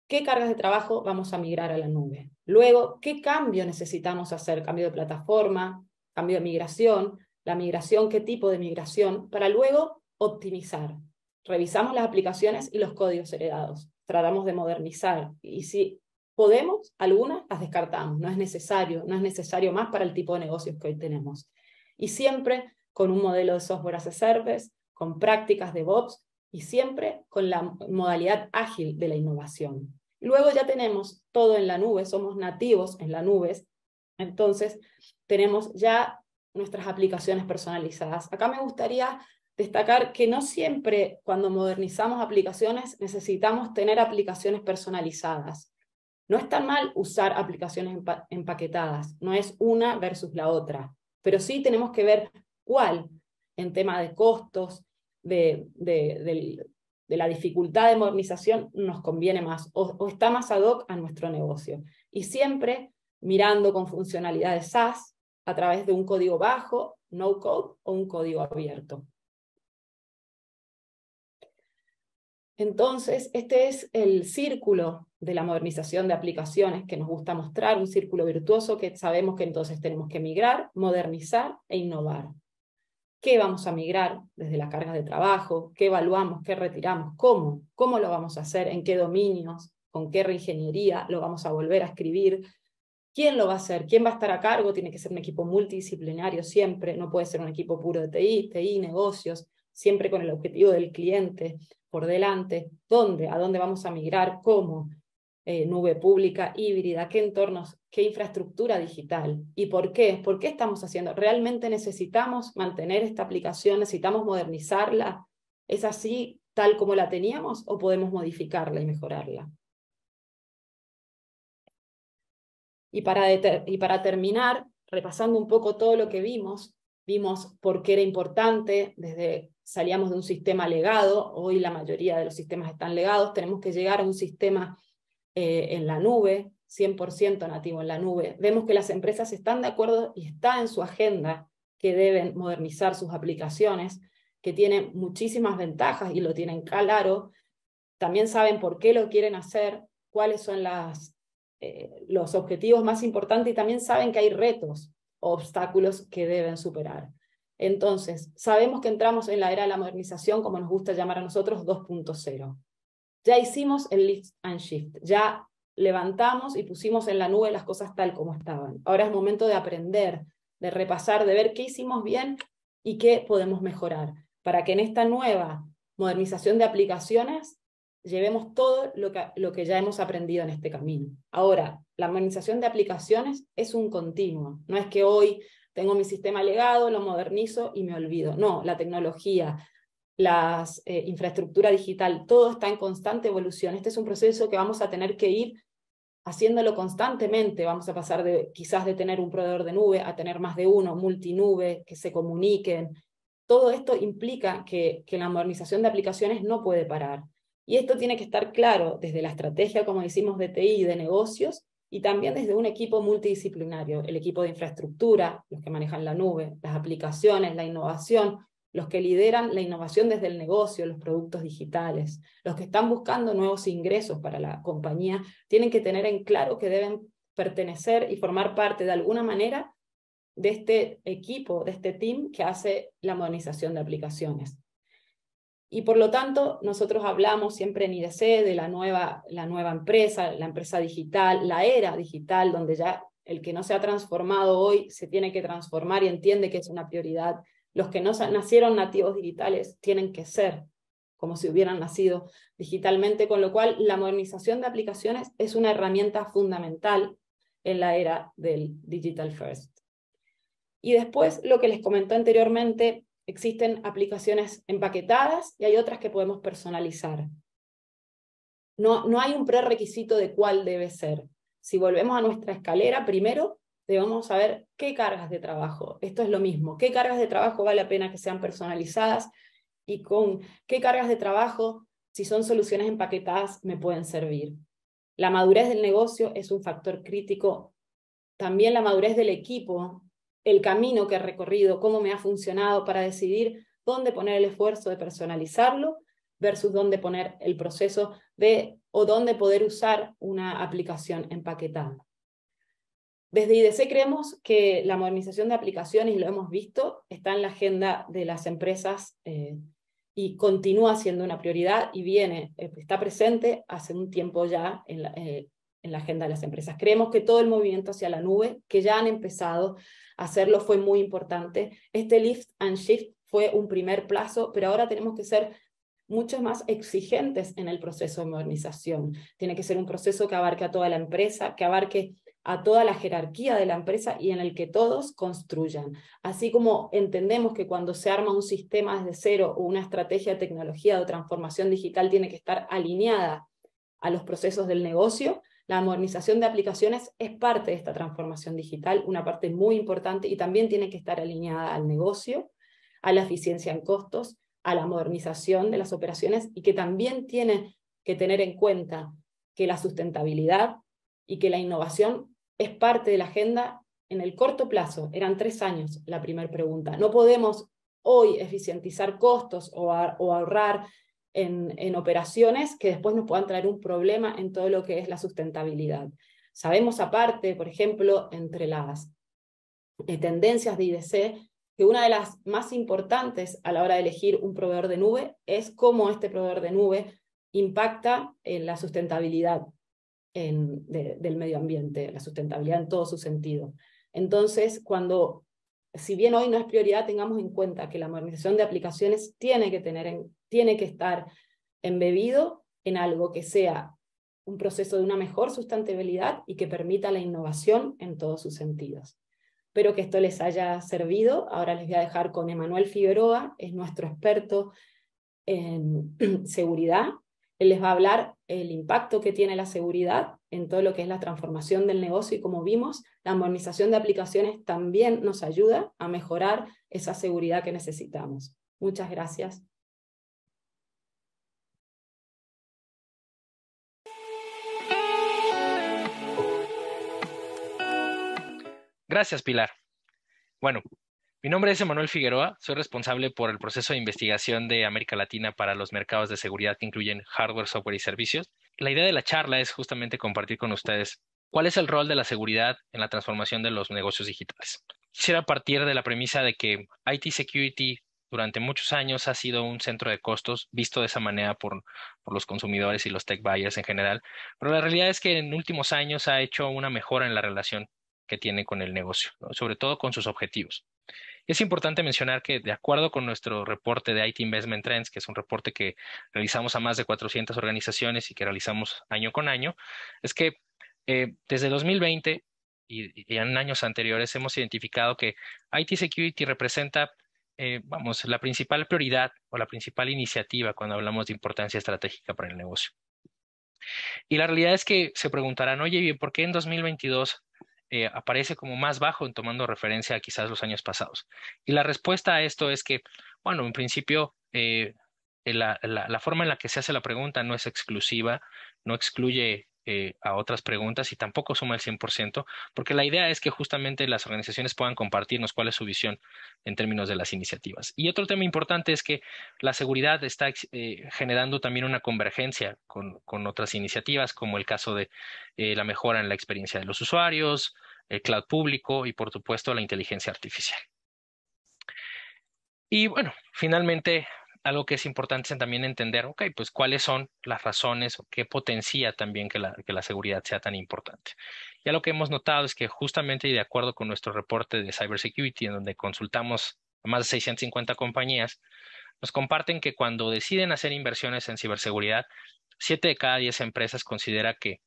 ¿Qué cargas de trabajo vamos a migrar a la nube? Luego, ¿qué cambio necesitamos hacer? ¿Cambio de plataforma? ¿Cambio de migración? La migración, ¿qué tipo de migración? Para luego optimizar. Revisamos las aplicaciones y los códigos heredados. Tratamos de modernizar. Y si podemos, algunas las descartamos. No es necesario más para el tipo de negocios que hoy tenemos. Y siempre con un modelo de software as a service, con prácticas de DevOps y siempre con la modalidad ágil de la innovación. Luego ya tenemos todo en la nube, somos nativos en la nube, entonces tenemos ya nuestras aplicaciones personalizadas. Acá me gustaría destacar que no siempre cuando modernizamos aplicaciones necesitamos tener aplicaciones personalizadas. No es tan mal usar aplicaciones empaquetadas, no es una versus la otra, pero sí tenemos que ver cuál, en tema de costos, de la dificultad de modernización, nos conviene más o está más ad hoc a nuestro negocio. Y siempre mirando con funcionalidades SaaS a través de un código bajo, no code o un código abierto. Entonces, este es el círculo de la modernización de aplicaciones que nos gusta mostrar, un círculo virtuoso que sabemos que entonces tenemos que migrar, modernizar e innovar. ¿Qué vamos a migrar desde las cargas de trabajo? ¿Qué evaluamos? ¿Qué retiramos? ¿Cómo? ¿Cómo lo vamos a hacer? ¿En qué dominios? ¿Con qué reingeniería lo vamos a volver a escribir? ¿Quién lo va a hacer? ¿Quién va a estar a cargo? Tiene que ser un equipo multidisciplinario siempre, no puede ser un equipo puro de TI, negocios, siempre con el objetivo del cliente por delante. ¿Dónde? ¿A dónde vamos a migrar? ¿Cómo? Nube pública, híbrida, qué entornos, qué infraestructura digital. ¿Y por qué? ¿Por qué estamos haciendo? ¿Realmente necesitamos mantener esta aplicación? ¿Necesitamos modernizarla? ¿Es así tal como la teníamos o podemos modificarla y mejorarla? Y para terminar, repasando un poco todo lo que vimos por qué era importante, salíamos de un sistema legado, hoy la mayoría de los sistemas están legados, tenemos que llegar a un sistema en la nube, 100% nativo en la nube. Vemos que las empresas están de acuerdo y está en su agenda que deben modernizar sus aplicaciones, que tienen muchísimas ventajas y lo tienen claro. También saben por qué lo quieren hacer, cuáles son los objetivos más importantes y también saben que hay retos o obstáculos que deben superar. Entonces, sabemos que entramos en la era de la modernización, como nos gusta llamar a nosotros, 2.0. Ya hicimos el lift and shift, ya levantamos y pusimos en la nube las cosas tal como estaban. Ahora es momento de aprender, de repasar, de ver qué hicimos bien y qué podemos mejorar, para que en esta nueva modernización de aplicaciones llevemos todo lo que ya hemos aprendido en este camino. Ahora, la modernización de aplicaciones es un continuo, no es que hoy tengo mi sistema legado, lo modernizo y me olvido. No, la tecnología, la infraestructura digital, todo está en constante evolución. Este es un proceso que vamos a tener que ir haciéndolo constantemente. Vamos a pasar quizás de tener un proveedor de nube a tener más de uno, multinube, que se comuniquen. Todo esto implica que la modernización de aplicaciones no puede parar. Y esto tiene que estar claro desde la estrategia, como decimos, de TI y de negocios, y también desde un equipo multidisciplinario, el equipo de infraestructura, los que manejan la nube, las aplicaciones, la innovación, los que lideran la innovación desde el negocio, los productos digitales, los que están buscando nuevos ingresos para la compañía, tienen que tener en claro que deben pertenecer y formar parte de alguna manera de este equipo, de este team que hace la modernización de aplicaciones. Y por lo tanto, nosotros hablamos siempre en IDC de la nueva empresa, la empresa digital, la era digital, donde ya el que no se ha transformado hoy se tiene que transformar y entiende que es una prioridad. Los que no nacieron nativos digitales tienen que ser como si hubieran nacido digitalmente, con lo cual la modernización de aplicaciones es una herramienta fundamental en la era del Digital First. Y después, lo que les comenté anteriormente, existen aplicaciones empaquetadas y hay otras que podemos personalizar. No hay un prerequisito de cuál debe ser. Si volvemos a nuestra escalera, primero debemos saber qué cargas de trabajo. Esto es lo mismo. ¿Qué cargas de trabajo vale la pena que sean personalizadas? Y con qué cargas de trabajo, si son soluciones empaquetadas, me pueden servir. La madurez del negocio es un factor crítico. También la madurez del equipo, el camino que he recorrido, cómo me ha funcionado para decidir dónde poner el esfuerzo de personalizarlo versus dónde poner el proceso o dónde poder usar una aplicación empaquetada. Desde IDC creemos que la modernización de aplicaciones, y lo hemos visto, está en la agenda de las empresas y continúa siendo una prioridad y está presente hace un tiempo ya en en la agenda de las empresas. Creemos que todo el movimiento hacia la nube, que ya han empezado a hacerlo, fue muy importante. Este lift and shift fue un primer plazo, pero ahora tenemos que ser mucho más exigentes en el proceso de modernización. Tiene que ser un proceso que abarque a toda la empresa, que abarque a toda la jerarquía de la empresa y en el que todos construyan. Así como entendemos que cuando se arma un sistema desde cero o una estrategia de tecnología o transformación digital tiene que estar alineada a los procesos del negocio, la modernización de aplicaciones es parte de esta transformación digital, una parte muy importante, y también tiene que estar alineada al negocio, a la eficiencia en costos, a la modernización de las operaciones, y que también tiene que tener en cuenta que la sustentabilidad y que la innovación es parte de la agenda en el corto plazo. Eran 3 años la primera pregunta. No podemos hoy eficientizar costos o ahorrar en operaciones que después nos puedan traer un problema en todo lo que es la sustentabilidad. Sabemos aparte, por ejemplo, entre las tendencias de IDC, que una de las más importantes a la hora de elegir un proveedor de nube es cómo este proveedor de nube impacta en la sustentabilidad del medio ambiente, la sustentabilidad en todo su sentido. Entonces, si bien hoy no es prioridad, tengamos en cuenta que la modernización de aplicaciones tiene que estar embebido en algo que sea un proceso de una mejor sustentabilidad y que permita la innovación en todos sus sentidos. Espero que esto les haya servido. Ahora les voy a dejar con Emanuel Figueroa, es nuestro experto en seguridad. Él les va a hablar el impacto que tiene la seguridad en todo lo que es la transformación del negocio, y como vimos, la modernización de aplicaciones también nos ayuda a mejorar esa seguridad que necesitamos. Muchas gracias. Gracias, Pilar. Bueno, mi nombre es Emanuel Figueroa, soy responsable por el proceso de investigación de América Latina para los mercados de seguridad que incluyen hardware, software y servicios. La idea de la charla es justamente compartir con ustedes cuál es el rol de la seguridad en la transformación de los negocios digitales. Quisiera partir de la premisa de que IT Security durante muchos años ha sido un centro de costos visto de esa manera por los consumidores y los tech buyers en general, pero la realidad es que en últimos años ha hecho una mejora en la relación que tiene con el negocio, ¿no? Sobre todo con sus objetivos. Es importante mencionar que, de acuerdo con nuestro reporte de IT Investment Trends, que es un reporte que realizamos a más de 400 organizaciones y que realizamos año con año, es que desde 2020 y en años anteriores hemos identificado que IT Security representa, la principal prioridad o la principal iniciativa cuando hablamos de importancia estratégica para el negocio. Y la realidad es que se preguntarán, oye, ¿y por qué en 2022 aparece como más bajo, tomando referencia a quizás los años pasados? Y la respuesta a esto es que, bueno, en principio, la forma en la que se hace la pregunta no es exclusiva, no excluye a otras preguntas y tampoco suma el 100%, porque la idea es que justamente las organizaciones puedan compartirnos cuál es su visión en términos de las iniciativas. Y otro tema importante es que la seguridad está generando también una convergencia con otras iniciativas, como el caso de la mejora en la experiencia de los usuarios, el cloud público y, por supuesto, la inteligencia artificial. Y bueno, finalmente, algo que es importante es también entender, ok, pues cuáles son las razones o qué potencia también que la seguridad sea tan importante. Ya lo que hemos notado es que justamente y de acuerdo con nuestro reporte de Cybersecurity, en donde consultamos a más de 650 compañías, nos comparten que cuando deciden hacer inversiones en ciberseguridad, 7 de cada 10 empresas considera que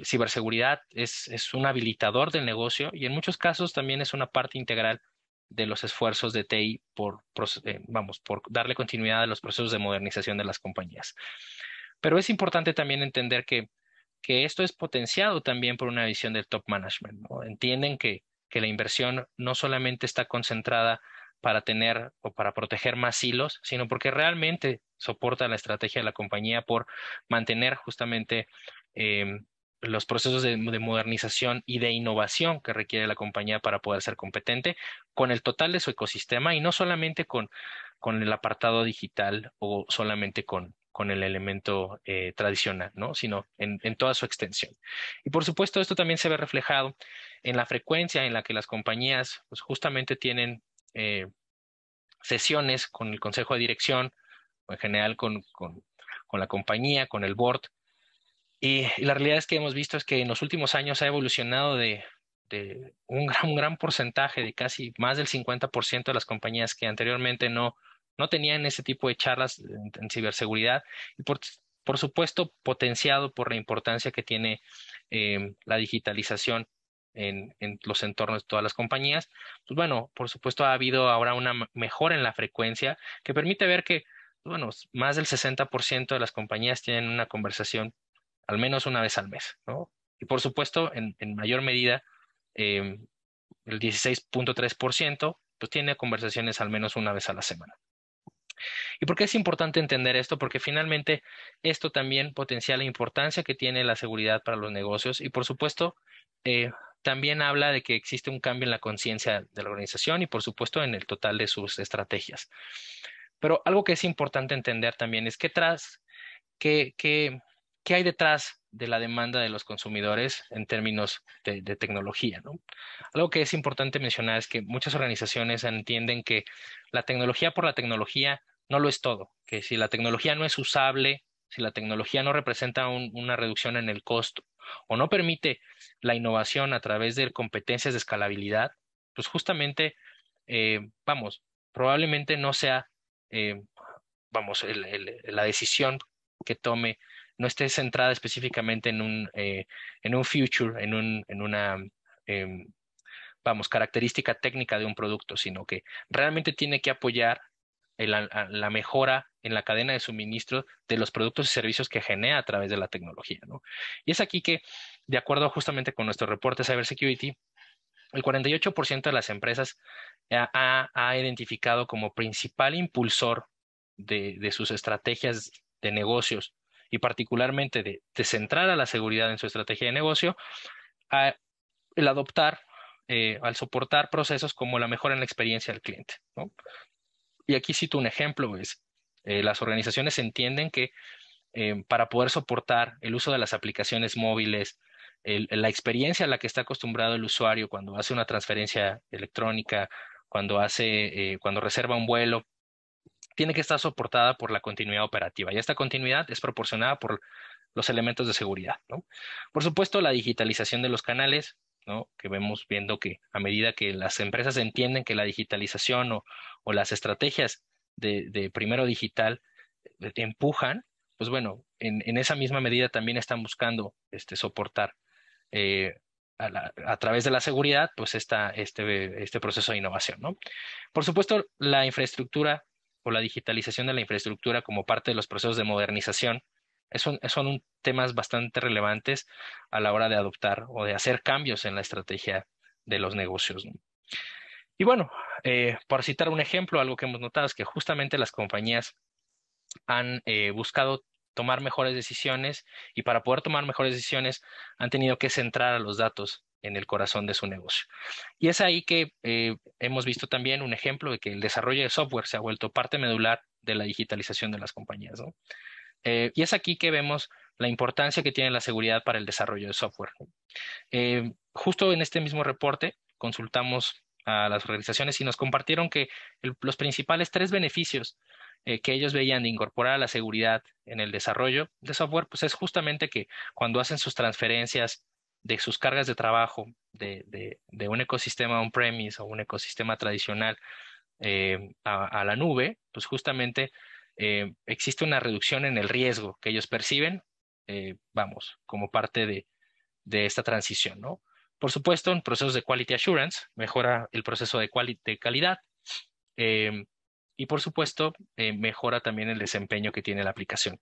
ciberseguridad es un habilitador del negocio y en muchos casos también es una parte integral de los esfuerzos de TI por darle continuidad a los procesos de modernización de las compañías. Pero es importante también entender que esto es potenciado también por una visión del top management, ¿no? Entienden que la inversión no solamente está concentrada para tener o para proteger más hilos, sino porque realmente soporta la estrategia de la compañía por mantener justamente los procesos de modernización y de innovación que requiere la compañía para poder ser competente con el total de su ecosistema y no solamente con el apartado digital o solamente con el elemento tradicional, ¿no? Sino en toda su extensión. Y por supuesto, esto también se ve reflejado en la frecuencia en la que las compañías pues, justamente tienen sesiones con el consejo de dirección, o en general con la compañía, con el board, Y la realidad es que hemos visto es que en los últimos años ha evolucionado de un gran porcentaje, de casi más del 50% de las compañías que anteriormente no tenían ese tipo de charlas en ciberseguridad, y por supuesto potenciado por la importancia que tiene la digitalización en los entornos de todas las compañías. Pues bueno, por supuesto ha habido ahora una mejora en la frecuencia que permite ver que, bueno, más del 60% de las compañías tienen una conversación al menos una vez al mes, ¿no? Y por supuesto, en mayor medida, eh, el 16.3% pues tiene conversaciones al menos una vez a la semana. ¿Y por qué es importante entender esto? Porque finalmente esto también potencia la importancia que tiene la seguridad para los negocios y por supuesto también habla de que existe un cambio en la conciencia de la organización y por supuesto en el total de sus estrategias. Pero algo que es importante entender también es qué, qué, qué hay detrás de la demanda de los consumidores en términos de tecnología, ¿no? Algo que es importante mencionar es que muchas organizaciones entienden que la tecnología por la tecnología no lo es todo, que si la tecnología no es usable, si la tecnología no representa una reducción en el costo o no permite la innovación a través de competencias de escalabilidad, pues justamente, probablemente no sea, eh, la decisión que tome no esté centrada específicamente en un future, en una, em, característica técnica de un producto, sino que realmente tiene que apoyar la mejora en la cadena de suministro de los productos y servicios que genera a través de la tecnología, ¿no? Y es aquí que, de acuerdo justamente con nuestro reporte Cybersecurity, el 48% de las empresas ha identificado como principal impulsor de sus estrategias de negocios y particularmente de centrar a la seguridad en su estrategia de negocio, el adoptar, al soportar procesos como la mejora en la experiencia del cliente, ¿no? Y aquí cito un ejemplo, las organizaciones entienden que para poder soportar el uso de las aplicaciones móviles, la experiencia a la que está acostumbrado el usuario cuando hace una transferencia electrónica, cuando reserva un vuelo, tiene que estar soportada por la continuidad operativa. Y esta continuidad es proporcionada por los elementos de seguridad, ¿no? Por supuesto, la digitalización de los canales, ¿no? Que vemos viendo que a medida que las empresas entienden que la digitalización o las estrategias de primero digital empujan, pues bueno, en esa misma medida también están buscando soportar eh, a través de la seguridad, pues este proceso de innovación, ¿no? Por supuesto, la infraestructura o la digitalización de la infraestructura como parte de los procesos de modernización son temas bastante relevantes a la hora de adoptar o de hacer cambios en la estrategia de los negocios, ¿no? Y bueno, por citar un ejemplo, algo que hemos notado es que justamente las compañías han buscado tomar mejores decisiones y para poder tomar mejores decisiones han tenido que centrar a los datos en el corazón de su negocio. Y es ahí que hemos visto también un ejemplo de que el desarrollo de software se ha vuelto parte medular de la digitalización de las compañías, ¿no? Y es aquí que vemos la importancia que tiene la seguridad para el desarrollo de software. Justo en este mismo reporte consultamos a las organizaciones y nos compartieron que los principales tres beneficios que ellos veían de incorporar la seguridad en el desarrollo de software, pues es justamente que cuando hacen sus transferencias de sus cargas de trabajo de un ecosistema on-premise o un ecosistema tradicional a la nube, pues justamente existe una reducción en el riesgo que ellos perciben, como parte de esta transición, ¿no? Por supuesto, en procesos de quality assurance mejora el proceso de calidad y por supuesto mejora también el desempeño que tiene la aplicación.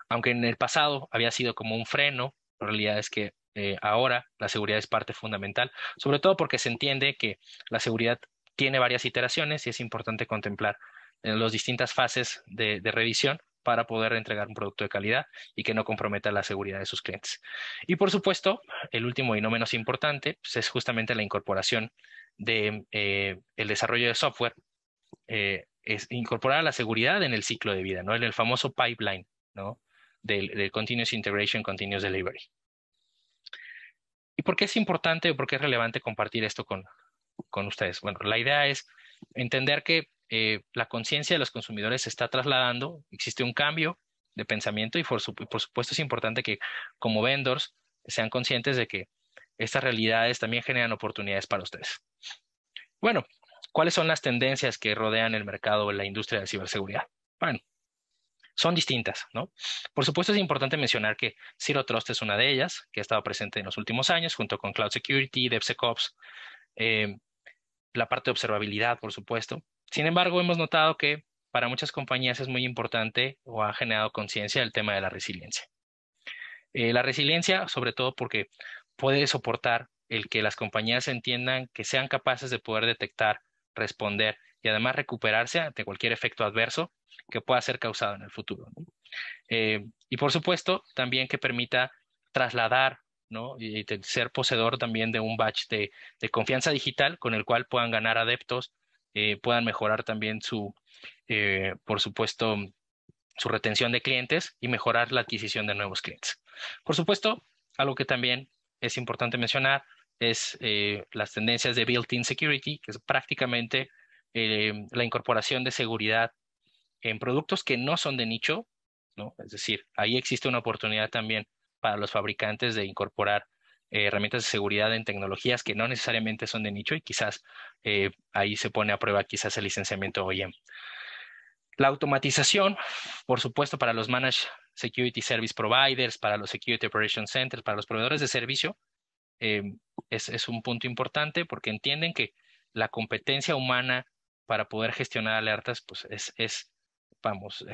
Aunque en el pasado había sido como un freno, la realidad es que ahora la seguridad es parte fundamental, sobre todo porque se entiende que la seguridad tiene varias iteraciones y es importante contemplar en las distintas fases de revisión para poder entregar un producto de calidad y que no comprometa la seguridad de sus clientes. Y por supuesto, el último y no menos importante, pues, es justamente la incorporación de el desarrollo de software, es incorporar la seguridad en el ciclo de vida, ¿no? En el famoso pipeline, ¿no? Del Continuous Integration, Continuous Delivery. ¿Y por qué es importante o por qué es relevante compartir esto con ustedes? Bueno, la idea es entender que la conciencia de los consumidores se está trasladando, existe un cambio de pensamiento y por supuesto es importante que como vendors sean conscientes de que estas realidades también generan oportunidades para ustedes. Bueno, ¿cuáles son las tendencias que rodean el mercado en la industria de ciberseguridad? Bueno, son distintas, ¿no? Por supuesto es importante mencionar que Zero Trust es una de ellas, que ha estado presente en los últimos años, junto con Cloud Security, DevSecOps, la parte de observabilidad, por supuesto. Sin embargo, hemos notado que para muchas compañías es muy importante o ha generado conciencia el tema de la resiliencia. La resiliencia, sobre todo porque puede soportar el que las compañías entiendan que sean capaces de poder detectar, responder y además recuperarse ante cualquier efecto adverso que pueda ser causado en el futuro, ¿no? Y por supuesto, también que permita trasladar, ¿no? Y ser poseedor también de un badge de confianza digital con el cual puedan ganar adeptos, puedan mejorar también por supuesto, su retención de clientes y mejorar la adquisición de nuevos clientes. Por supuesto, algo que también es importante mencionar es las tendencias de built-in security, que es prácticamente la incorporación de seguridad en productos que no son de nicho, ¿no? Es decir, ahí existe una oportunidad también para los fabricantes de incorporar herramientas de seguridad en tecnologías que no necesariamente son de nicho y quizás ahí se pone a prueba quizás el licenciamiento OEM. La automatización, por supuesto, para los Managed Security Service Providers, para los Security Operations Centers, para los proveedores de servicio, es un punto importante porque entienden que la competencia humana para poder gestionar alertas, pues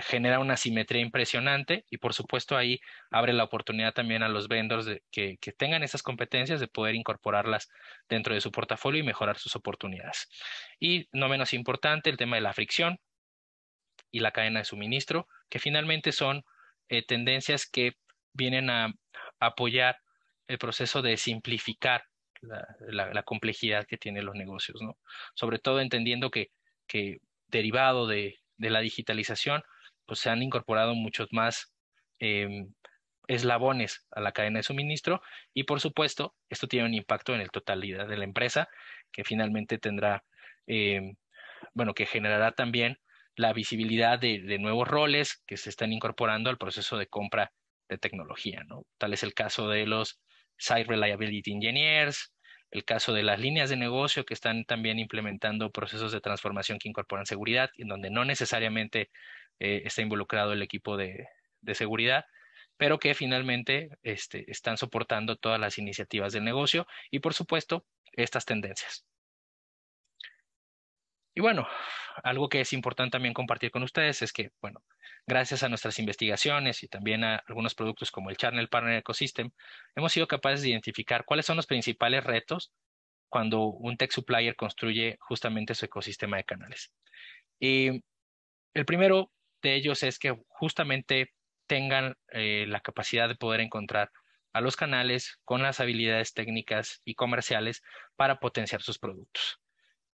genera una simetría impresionante y por supuesto ahí abre la oportunidad también a los vendors que tengan esas competencias de poder incorporarlas dentro de su portafolio y mejorar sus oportunidades. Y no menos importante, el tema de la fricción y la cadena de suministro, que finalmente son tendencias que vienen a apoyar el proceso de simplificar la complejidad que tienen los negocios, ¿no? Sobre todo entendiendo que derivado de la digitalización, pues se han incorporado muchos más eslabones a la cadena de suministro y por supuesto esto tiene un impacto en la totalidad de la empresa que finalmente tendrá, que generará también la visibilidad de nuevos roles que se están incorporando al proceso de compra de tecnología, ¿no? Tal es el caso de los Site Reliability Engineers, el caso de las líneas de negocio que están también implementando procesos de transformación que incorporan seguridad, en donde no necesariamente está involucrado el equipo de seguridad, pero que finalmente están soportando todas las iniciativas del negocio y, por supuesto, estas tendencias. Y bueno, algo que es importante también compartir con ustedes es que, bueno, gracias a nuestras investigaciones y también a algunos productos como el Channel Partner Ecosystem, hemos sido capaces de identificar cuáles son los principales retos cuando un tech supplier construye justamente su ecosistema de canales. Y el primero de ellos es que justamente tengan la capacidad de poder encontrar a los canales con las habilidades técnicas y comerciales para potenciar sus productos.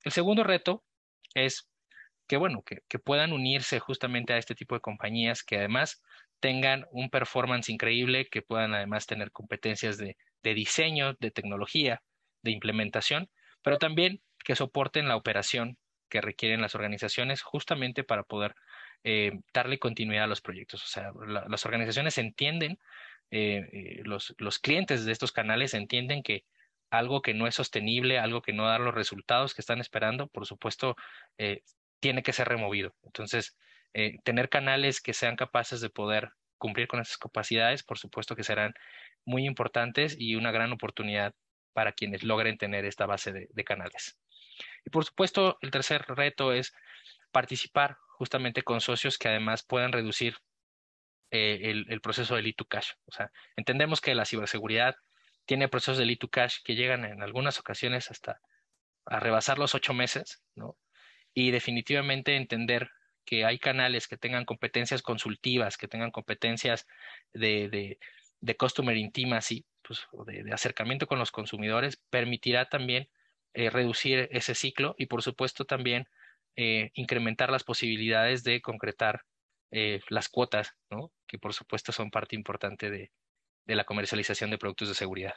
El segundo reto es que, bueno, que puedan unirse justamente a este tipo de compañías que además tengan un performance increíble, que puedan además tener competencias de diseño, de tecnología, de implementación, pero también que soporten la operación que requieren las organizaciones justamente para poder darle continuidad a los proyectos. O sea, las organizaciones entienden, los clientes de estos canales entienden que algo que no es sostenible, algo que no da los resultados que están esperando, por supuesto, tiene que ser removido. Entonces, tener canales que sean capaces de poder cumplir con esas capacidades, por supuesto que serán muy importantes y una gran oportunidad para quienes logren tener esta base de canales. Y por supuesto, el tercer reto es participar justamente con socios que además puedan reducir el proceso de lead to cash. O sea, entendemos que la ciberseguridad tiene procesos de lead to cash que llegan en algunas ocasiones hasta a rebasar los 8 meses, ¿no? Y definitivamente entender que hay canales que tengan competencias consultivas, que tengan competencias de customer intimacy, pues, de acercamiento con los consumidores, permitirá también reducir ese ciclo y, por supuesto, también incrementar las posibilidades de concretar las cuotas, ¿no? Que, por supuesto, son parte importante de la comercialización de productos de seguridad.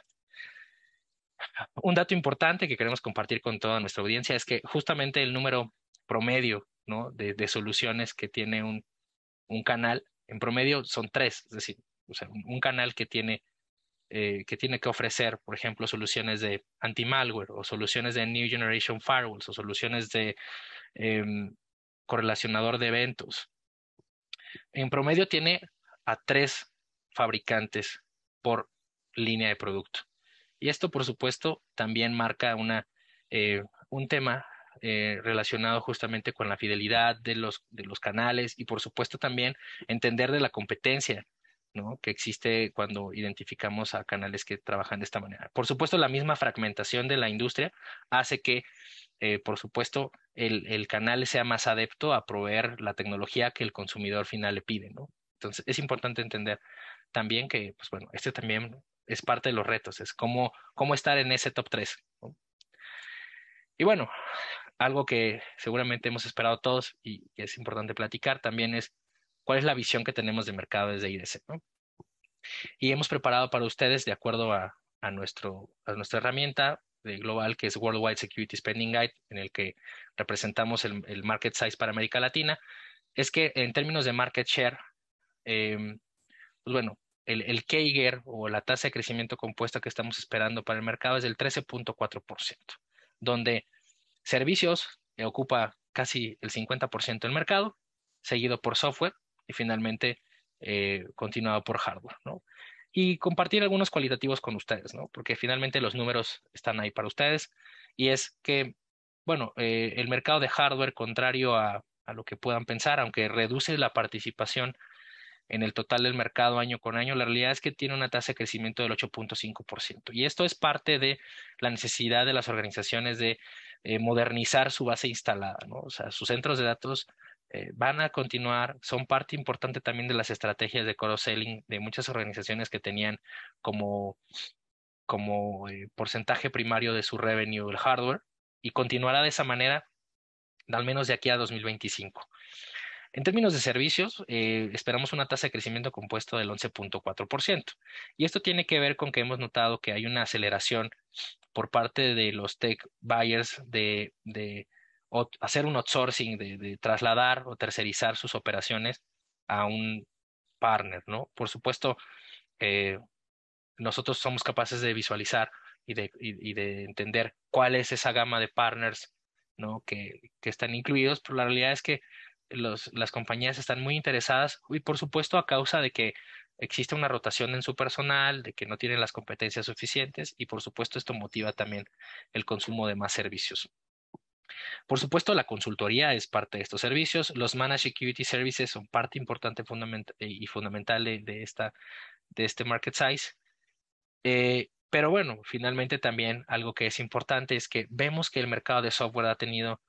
Un dato importante que queremos compartir con toda nuestra audiencia es que justamente el número promedio, ¿no? de soluciones que tiene un canal En promedio son 3, es decir, o sea, un canal que tiene que ofrecer, por ejemplo, soluciones de anti-malware o soluciones de New Generation Firewalls o soluciones de correlacionador de eventos. En promedio tiene a 3 fabricantes por línea de producto. Y esto, por supuesto, también marca un tema relacionado justamente con la fidelidad de los canales y, por supuesto, también entender de la competencia, ¿no?, que existe cuando identificamos a canales que trabajan de esta manera. Por supuesto, la misma fragmentación de la industria hace que, por supuesto, el canal sea más adepto a proveer la tecnología que el consumidor final le pide, ¿no? Entonces, es importante entender también que, pues bueno, este también es parte de los retos, es cómo estar en ese top 3, ¿no? Y bueno, algo que seguramente hemos esperado todos y que es importante platicar también es cuál es la visión que tenemos de mercado desde IDC, ¿no? Y hemos preparado para ustedes, de acuerdo a nuestra herramienta de global, que es Worldwide Security Spending Guide, en el que representamos el market size para América Latina, es que en términos de market share, pues bueno, el CAGR o la tasa de crecimiento compuesta que estamos esperando para el mercado es del 13.4%, donde servicios ocupa casi el 50% del mercado, seguido por software y finalmente continuado por hardware, ¿no? Y compartir algunos cualitativos con ustedes, ¿no? Porque finalmente los números están ahí para ustedes. Y es que, bueno, el mercado de hardware, contrario a lo que puedan pensar, aunque reduce la participación en el total del mercado año con año, la realidad es que tiene una tasa de crecimiento del 8.5%. Y esto es parte de la necesidad de las organizaciones de modernizar su base instalada, ¿no? O sea, sus centros de datos van a continuar, son parte importante también de las estrategias de cross-selling de muchas organizaciones que tenían como, porcentaje primario de su revenue el hardware, y continuará de esa manera al menos de aquí a 2025. En términos de servicios, esperamos una tasa de crecimiento compuesto del 11.4%. Y esto tiene que ver con que hemos notado que hay una aceleración por parte de los tech buyers de hacer un outsourcing, de trasladar o tercerizar sus operaciones a un partner, ¿no? Por supuesto, nosotros somos capaces de visualizar y de entender cuál es esa gama de partners, ¿no?, que están incluidos, pero la realidad es que las compañías están muy interesadas y, por supuesto, a causa de que existe una rotación en su personal, de que no tienen las competencias suficientes y, por supuesto, esto motiva también el consumo de más servicios. Por supuesto, la consultoría es parte de estos servicios. Los Managed Security Services son parte importante y fundamental de este market size. Pero bueno, finalmente también algo que es importante es que vemos que el mercado de software ha tenido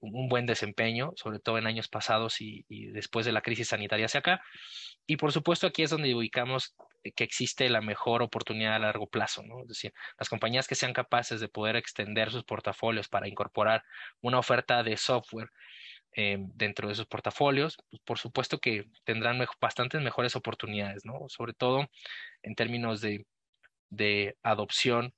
un buen desempeño, sobre todo en años pasados y después de la crisis sanitaria hacia acá. Y por supuesto aquí es donde ubicamos que existe la mejor oportunidad a largo plazo, ¿no? Es decir, las compañías que sean capaces de poder extender sus portafolios para incorporar una oferta de software dentro de sus portafolios, pues por supuesto que tendrán bastantes mejores oportunidades, ¿no? Sobre todo en términos de adopción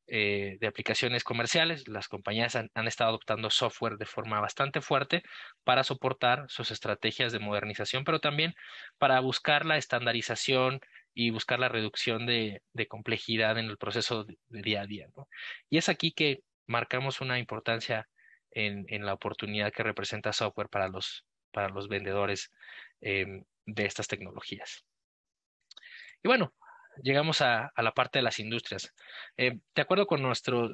de aplicaciones comerciales. Las compañías han estado adoptando software de forma bastante fuerte para soportar sus estrategias de modernización, pero también para buscar la estandarización y buscar la reducción de complejidad en el proceso de día a día, ¿no? Y es aquí que marcamos una importancia en la oportunidad que representa software para los vendedores de estas tecnologías. Y bueno, llegamos a la parte de las industrias. De acuerdo con nuestro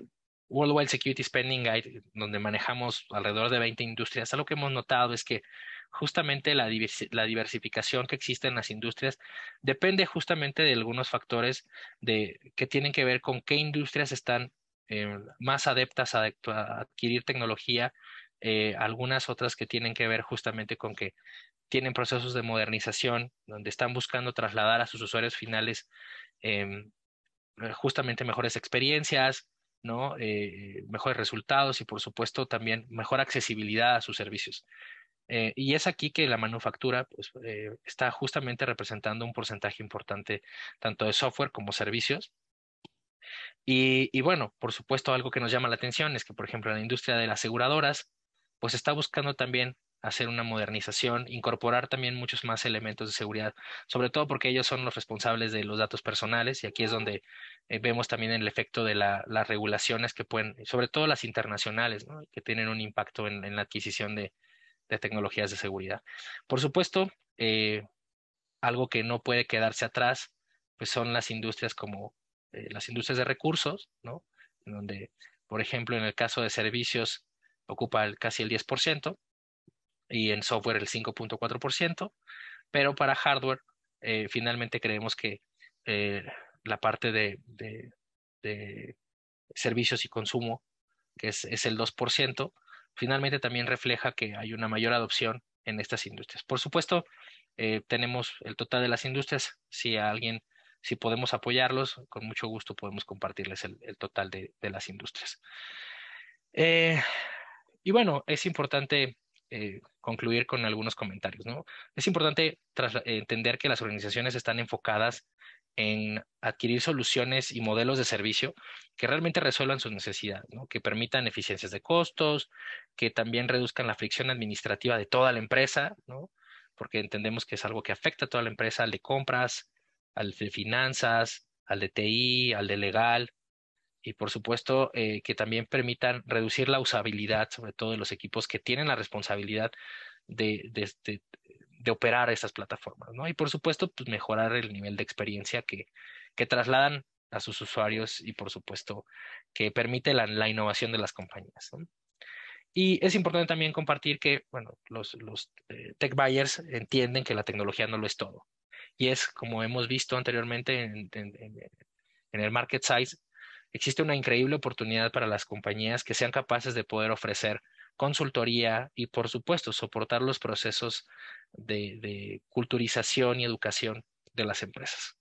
Worldwide Security Spending Guide, donde manejamos alrededor de 20 industrias, algo que hemos notado es que justamente la diversificación que existe en las industrias depende justamente de algunos factores que tienen que ver con qué industrias están más adeptas a adquirir tecnología, algunas otras que tienen que ver justamente con que tienen procesos de modernización donde están buscando trasladar a sus usuarios finales em, justamente mejores experiencias, ¿no? Mejores resultados y, por supuesto, también mejor accesibilidad a sus servicios. Y es aquí que la manufactura pues, está justamente representando un porcentaje importante tanto de software como servicios. Y bueno, por supuesto, algo que nos llama la atención es que, por ejemplo, la industria de las aseguradoras, pues está buscando también hacer una modernización, incorporar también muchos más elementos de seguridad, sobre todo porque ellos son los responsables de los datos personales y aquí es donde vemos también el efecto de las regulaciones que pueden, sobre todo las internacionales, ¿no? Que tienen un impacto en la adquisición de tecnologías de seguridad. Por supuesto, algo que no puede quedarse atrás, pues son las industrias como las industrias de recursos, ¿no? En donde, por ejemplo, en el caso de servicios ocupa casi el 10% y en software el 5.4%, pero para hardware finalmente creemos que la parte de servicios y consumo, que es el 2%, finalmente también refleja que hay una mayor adopción en estas industrias. Por supuesto, tenemos el total de las industrias. Si podemos apoyarlos, con mucho gusto podemos compartirles el total de las industrias. Y bueno, es importante concluir con algunos comentarios, ¿no? Es importante entender que las organizaciones están enfocadas en adquirir soluciones y modelos de servicio que realmente resuelvan sus necesidades, ¿no? Que permitan eficiencias de costos, que también reduzcan la fricción administrativa de toda la empresa, ¿no? Porque entendemos que es algo que afecta a toda la empresa, al de compras, al de finanzas, al de TI, al de legal, y por supuesto que también permitan reducir la usabilidad, sobre todo de los equipos que tienen la responsabilidad de operar estas plataformas, ¿no? Y por supuesto, pues mejorar el nivel de experiencia que trasladan a sus usuarios y por supuesto que permite la innovación de las compañías, ¿no? Y es importante también compartir que, bueno, los tech buyers entienden que la tecnología no lo es todo. Y es, como hemos visto anteriormente en el market size, existe una increíble oportunidad para las compañías que sean capaces de poder ofrecer consultoría y, por supuesto, soportar los procesos de culturización y educación de las empresas.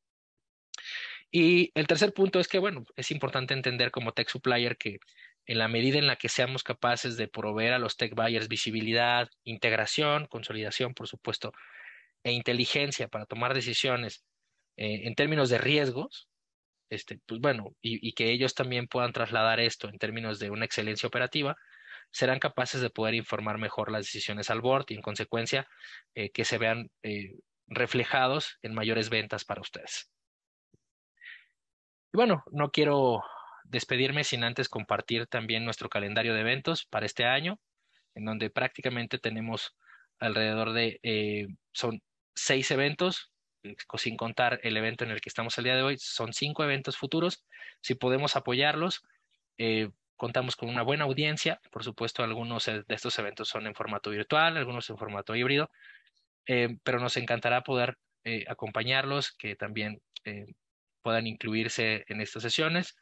Y el tercer punto es que, bueno, es importante entender como tech supplier que en la medida en la que seamos capaces de proveer a los tech buyers visibilidad, integración, consolidación, por supuesto, e inteligencia para tomar decisiones en términos de riesgos, pues bueno, y que ellos también puedan trasladar esto en términos de una excelencia operativa, serán capaces de poder informar mejor las decisiones al board y en consecuencia que se vean reflejados en mayores ventas para ustedes. Y bueno, no quiero despedirme sin antes compartir también nuestro calendario de eventos para este año, en donde prácticamente tenemos alrededor son 6 eventos, sin contar el evento en el que estamos el día de hoy, son 5 eventos futuros. Si podemos apoyarlos, contamos con una buena audiencia. Por supuesto, algunos de estos eventos son en formato virtual, algunos en formato híbrido, pero nos encantará poder acompañarlos, que también puedan incluirse en estas sesiones.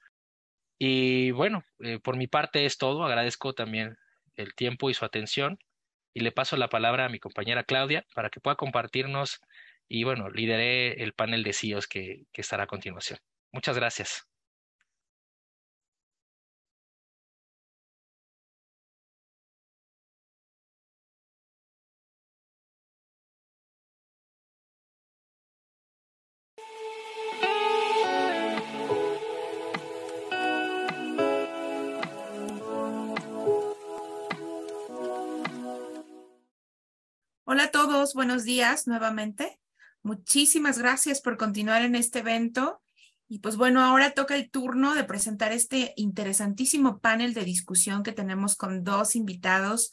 Y bueno, por mi parte es todo. Agradezco también el tiempo y su atención y le paso la palabra a mi compañera Claudia para que pueda compartirnos y bueno, lideré el panel de CEOs que estará a continuación. Muchas gracias. Hola a todos, buenos días nuevamente. Muchísimas gracias por continuar en este evento. Y pues bueno, ahora toca el turno de presentar este interesantísimo panel de discusión que tenemos con 2 invitados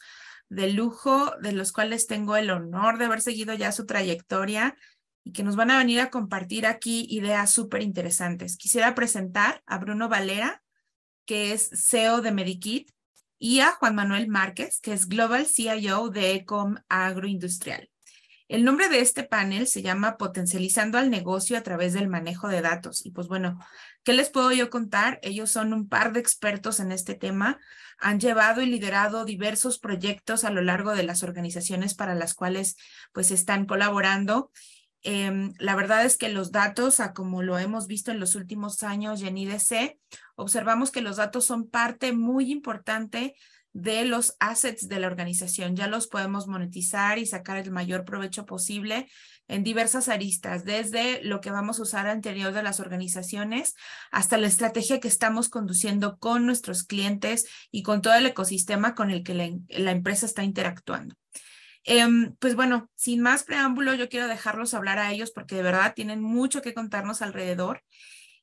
de lujo, de los cuales tengo el honor de haber seguido ya su trayectoria y que nos van a venir a compartir aquí ideas súper interesantes. Quisiera presentar a Bruno Valera, que es CEO de Medikit, y a Juan Manuel Márquez, que es Global CIO de Ecom Agroindustrial. El nombre de este panel se llama Potencializando al negocio a través del manejo de datos. Y pues bueno, ¿qué les puedo yo contar? Ellos son un par de expertos en este tema, han llevado y liderado diversos proyectos a lo largo de las organizaciones para las cuales pues están colaborando. La verdad es que los datos, como lo hemos visto en los últimos años y en IDC, observamos que los datos son parte muy importante de los assets de la organización. Ya los podemos monetizar y sacar el mayor provecho posible en diversas aristas, desde lo que vamos a usar al interior de las organizaciones hasta la estrategia que estamos conduciendo con nuestros clientes y con todo el ecosistema con el que la empresa está interactuando. Pues bueno, sin más preámbulo, yo quiero dejarlos hablar a ellos porque de verdad tienen mucho que contarnos alrededor.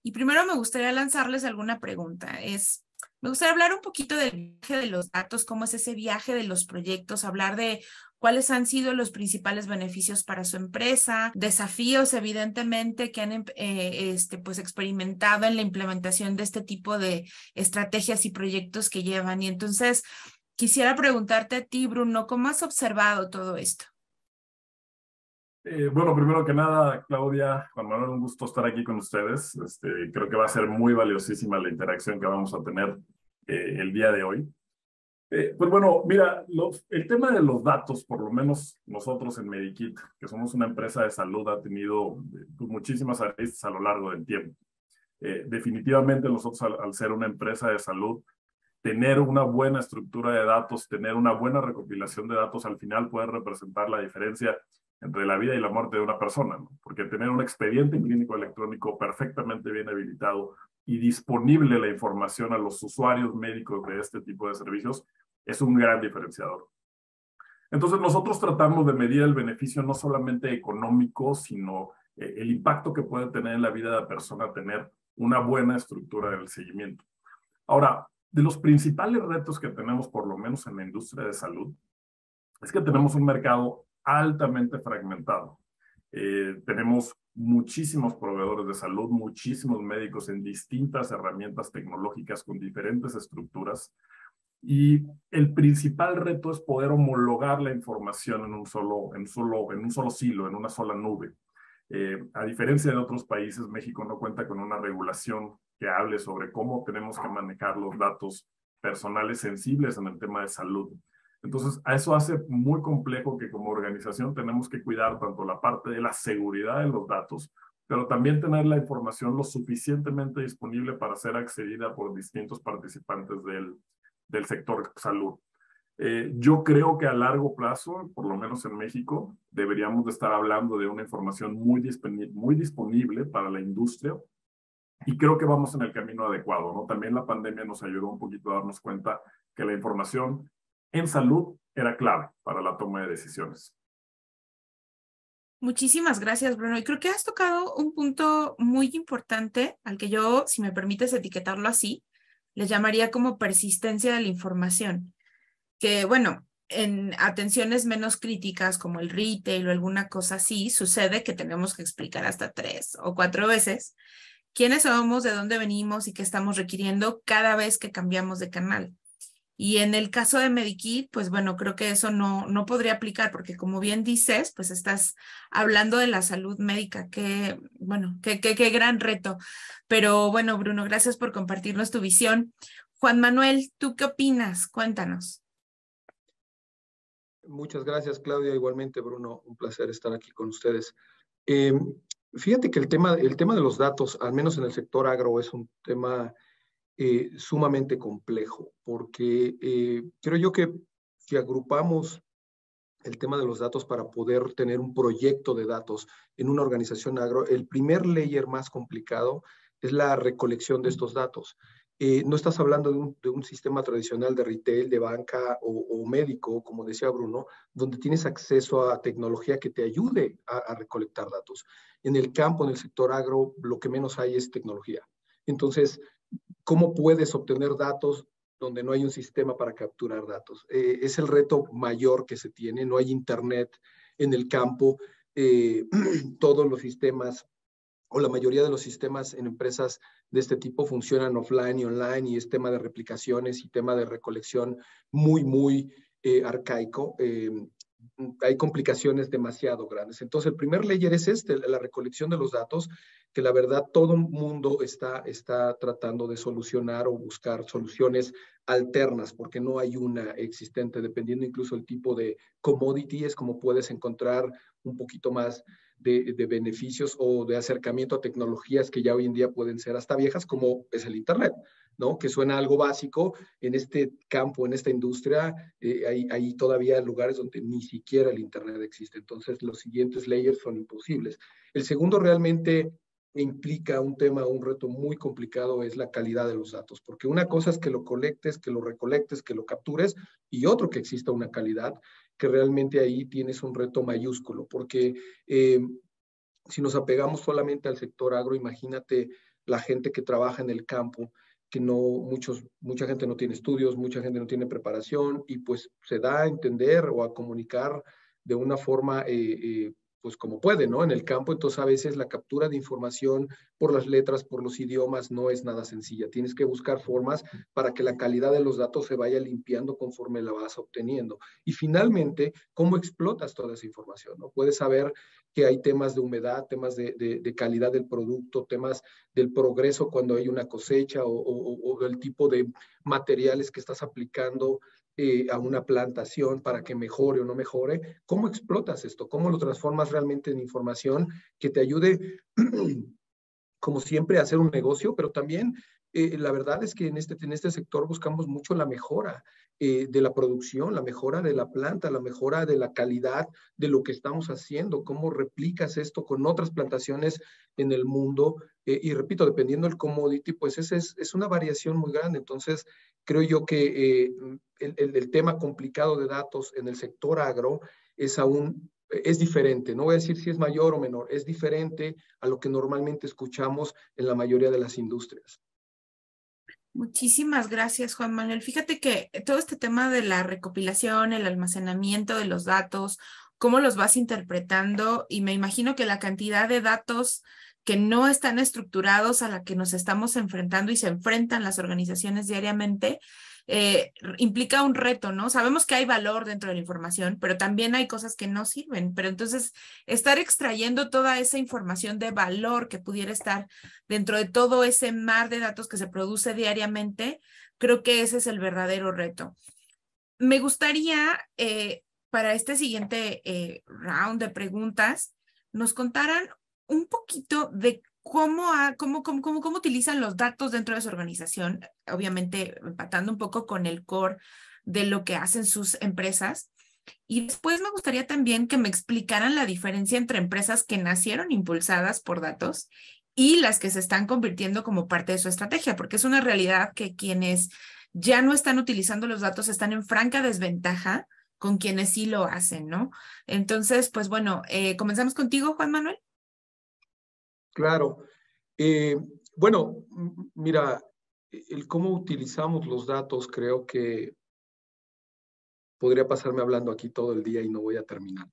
Y primero me gustaría lanzarles alguna pregunta. Me gustaría hablar un poquito del viaje de los datos, cómo es ese viaje de los proyectos, hablar de cuáles han sido los principales beneficios para su empresa, desafíos evidentemente que han pues experimentado en la implementación de este tipo de estrategias y proyectos que llevan. Y entonces quisiera preguntarte a ti, Bruno, ¿cómo has observado todo esto? Bueno, primero que nada, Claudia, Juan Manuel, un gusto estar aquí con ustedes. Creo que va a ser muy valiosísima la interacción que vamos a tener el día de hoy. Pues bueno, mira, el tema de los datos, por lo menos nosotros en Medikit, que somos una empresa de salud, ha tenido pues, muchísimas aristas a lo largo del tiempo. Definitivamente nosotros, al ser una empresa de salud, tener una buena estructura de datos, tener una buena recopilación de datos, al final puede representar la diferencia entre la vida y la muerte de una persona, ¿no? Porque tener un expediente clínico electrónico perfectamente bien habilitado y disponible la información a los usuarios médicos de este tipo de servicios es un gran diferenciador. Entonces nosotros tratamos de medir el beneficio no solamente económico, sino el impacto que puede tener en la vida de la persona tener una buena estructura del seguimiento. Ahora, de los principales retos que tenemos, por lo menos en la industria de salud, es que tenemos un mercado altamente fragmentado. Tenemos muchísimos proveedores de salud, muchísimos médicos en distintas herramientas tecnológicas con diferentes estructuras. Y el principal reto es poder homologar la información en un solo silo, en una sola nube. A diferencia de otros países, México no cuenta con una regulación que hable sobre cómo tenemos que manejar los datos personales sensibles en el tema de salud. Entonces, a eso hace muy complejo que como organización tenemos que cuidar tanto la parte de la seguridad de los datos, pero también tener la información lo suficientemente disponible para ser accedida por distintos participantes del sector salud. Yo creo que a largo plazo, por lo menos en México, deberíamos de estar hablando de una información muy disponible para la industria y creo que vamos en el camino adecuado, ¿no? También la pandemia nos ayudó un poquito a darnos cuenta que la información en salud era clave para la toma de decisiones. Muchísimas gracias, Bruno. Y creo que has tocado un punto muy importante al que yo, si me permites etiquetarlo así, le llamaría como persistencia de la información. Que bueno, en atenciones menos críticas como el retail o alguna cosa así, sucede que tenemos que explicar hasta 3 o 4 veces quiénes somos, de dónde venimos y qué estamos requiriendo cada vez que cambiamos de canal. Y en el caso de Medikit, pues bueno, creo que eso no podría aplicar porque como bien dices, pues estás hablando de la salud médica, qué gran reto. Pero bueno, Bruno, gracias por compartirnos tu visión. Juan Manuel, ¿tú qué opinas? Cuéntanos. Muchas gracias, Claudia. Igualmente, Bruno, un placer estar aquí con ustedes. Fíjate que el tema de los datos, al menos en el sector agro, es un tema sumamente complejo, porque creo yo que si agrupamos el tema de los datos para poder tener un proyecto de datos en una organización agro, el primer layer más complicado es la recolección de estos datos. No estás hablando de un sistema tradicional de retail, de banca o médico, como decía Bruno, donde tienes acceso a tecnología que te ayude a recolectar datos. En el campo, en el sector agro, lo que menos hay es tecnología. Entonces, ¿cómo puedes obtener datos donde no hay un sistema para capturar datos? Es el reto mayor que se tiene. No hay internet en el campo. Todos los sistemas o la mayoría de los sistemas en empresas de este tipo funcionan offline y online y es tema de replicaciones y tema de recolección muy arcaico. Hay complicaciones demasiado grandes. Entonces, el primer layer es la recolección de los datos, que la verdad todo el mundo está tratando de solucionar o buscar soluciones alternas, porque no hay una existente, dependiendo incluso el tipo de commodity, es como puedes encontrar un poquito más de beneficios o de acercamiento a tecnologías que ya hoy en día pueden ser hasta viejas, como es el Internet, ¿no? Que suena algo básico en este campo, en esta industria, hay todavía lugares donde ni siquiera el Internet existe. Entonces, los siguientes layers son imposibles. El segundo realmente implica un tema, un reto muy complicado, es la calidad de los datos, porque una cosa es que lo colectes, que lo recolectes, que lo captures, y otro que exista una calidad, que realmente ahí tienes un reto mayúsculo, porque si nos apegamos solamente al sector agro, imagínate la gente que trabaja en el campo, que mucha gente no tiene estudios, mucha gente no tiene preparación, y pues se da a entender o a comunicar de una forma pues como puede, ¿no? En el campo, entonces a veces la captura de información por las letras, por los idiomas, no es nada sencilla. Tienes que buscar formas para que la calidad de los datos se vaya limpiando conforme la vas obteniendo. Y finalmente, ¿cómo explotas toda esa información, ¿no? Puedes saber que hay temas de humedad, temas de calidad del producto, temas del progreso cuando hay una cosecha o del tipo de materiales que estás aplicando a una plantación para que mejore o no mejore. ¿Cómo explotas esto? ¿Cómo lo transformas realmente en información que te ayude, como siempre, a hacer un negocio? Pero también la verdad es que en este sector buscamos mucho la mejora de la producción, la mejora de la planta, la mejora de la calidad de lo que estamos haciendo, cómo replicas esto con otras plantaciones en el mundo. Y repito, dependiendo del commodity, pues es una variación muy grande. Entonces, creo yo que el tema complicado de datos en el sector agro es diferente. No voy a decir si es mayor o menor, es diferente a lo que normalmente escuchamos en la mayoría de las industrias. Muchísimas gracias, Juan Manuel. Fíjate que todo este tema de la recopilación, el almacenamiento de los datos, cómo los vas interpretando, y me imagino que la cantidad de datos que no están estructurados a la que nos estamos enfrentando y se enfrentan las organizaciones diariamente, implica un reto, ¿no? Sabemos que hay valor dentro de la información, pero también hay cosas que no sirven. Pero entonces, estar extrayendo toda esa información de valor que pudiera estar dentro de todo ese mar de datos que se produce diariamente, creo que ese es el verdadero reto. Me gustaría, para este siguiente round de preguntas, nos contaran un poquito de cómo utilizan los datos dentro de su organización, obviamente empatando un poco con el core de lo que hacen sus empresas. Y después me gustaría también que me explicaran la diferencia entre empresas que nacieron impulsadas por datos y las que se están convirtiendo como parte de su estrategia, porque es una realidad que quienes ya no están utilizando los datos están en franca desventaja con quienes sí lo hacen, ¿no? Entonces, pues bueno, comenzamos contigo, Juan Manuel. Claro. Bueno, mira, el cómo utilizamos los datos, creo que podría pasarme hablando aquí todo el día y no voy a terminar.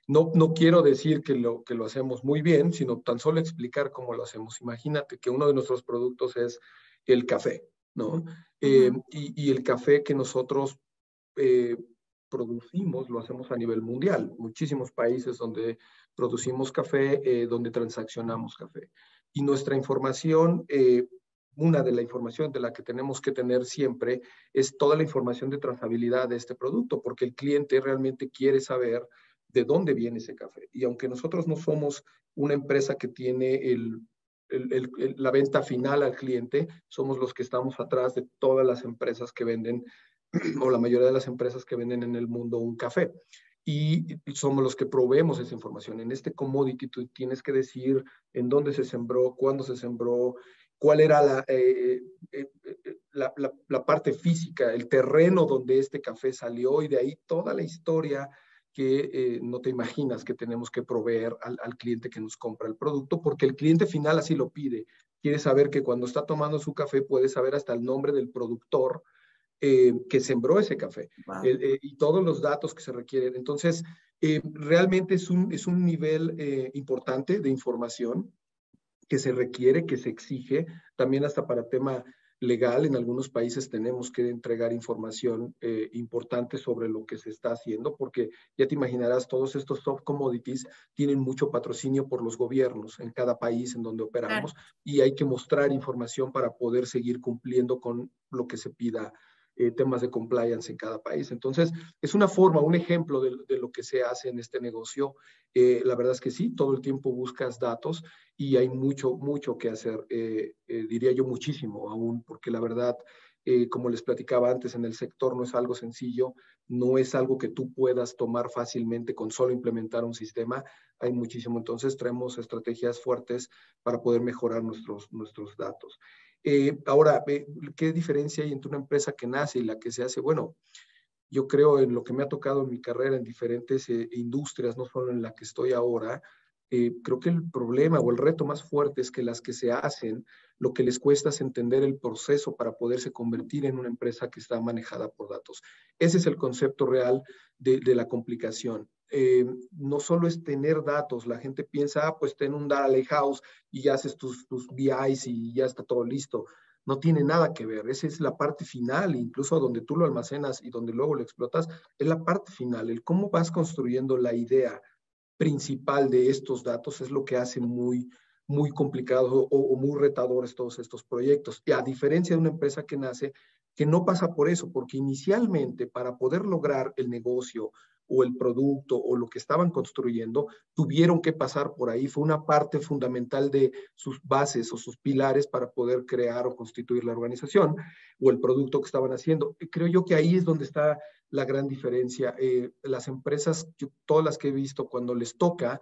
No quiero decir que lo hacemos muy bien, sino tan solo explicar cómo lo hacemos. Imagínate que uno de nuestros productos es el café, ¿no? Y el café que nosotros producimos lo hacemos a nivel mundial. Muchísimos países donde producimos café, donde transaccionamos café. Y nuestra información, una de la información de la que tenemos que tener siempre es toda la información de trazabilidad de este producto, porque el cliente realmente quiere saber de dónde viene ese café. Y aunque nosotros no somos una empresa que tiene la venta final al cliente, somos los que estamos atrás de todas las empresas que venden, o la mayoría de las empresas que venden en el mundo un café. Y somos los que proveemos esa información. En este commodity tú tienes que decir en dónde se sembró, cuándo se sembró, cuál era la parte física, el terreno donde este café salió, y de ahí toda la historia que no te imaginas que tenemos que proveer al cliente que nos compra el producto, porque el cliente final así lo pide. Quiere saber que cuando está tomando su café puede saber hasta el nombre del productor que sembró ese café. Wow. Y todos los datos que se requieren. Entonces, realmente es un nivel importante de información que se requiere, que se exige, también hasta para tema legal. En algunos países tenemos que entregar información importante sobre lo que se está haciendo, porque ya te imaginarás, todos estos soft commodities tienen mucho patrocinio por los gobiernos en cada país en donde operamos, y hay que mostrar información para poder seguir cumpliendo con lo que se pida, temas de compliance en cada país. Entonces, es una forma, un ejemplo de lo que se hace en este negocio. La verdad es que sí, todo el tiempo buscas datos y hay mucho que hacer, diría yo muchísimo aún, porque la verdad Como les platicaba antes, en el sector no es algo sencillo, no es algo que tú puedas tomar fácilmente con solo implementar un sistema. Hay muchísimo. Entonces traemos estrategias fuertes para poder mejorar nuestros datos. Ahora, ¿qué diferencia hay entre una empresa que nace y la que se hace? Bueno, yo creo en lo que me ha tocado en mi carrera en diferentes industrias, no solo en la que estoy ahora, creo que el problema o el reto más fuerte es que las que se hacen, lo que les cuesta es entender el proceso para poderse convertir en una empresa que está manejada por datos. Ese es el concepto real de la complicación. No solo es tener datos, la gente piensa, pues ten un data lakehouse y ya haces tus BIs y ya está todo listo. No tiene nada que ver, esa es la parte final, incluso donde tú lo almacenas y donde luego lo explotas, es la parte final, el cómo vas construyendo la idea principal de estos datos es lo que hace muy complicado o muy retadores todos estos proyectos. Y a diferencia de una empresa que nace, que no pasa por eso, porque inicialmente para poder lograr el negocio o el producto o lo que estaban construyendo, tuvieron que pasar por ahí. Fue una parte fundamental de sus bases o sus pilares para poder crear o constituir la organización o el producto que estaban haciendo. Creo yo que ahí es donde está la gran diferencia. Las empresas, todas las que he visto, cuando les toca,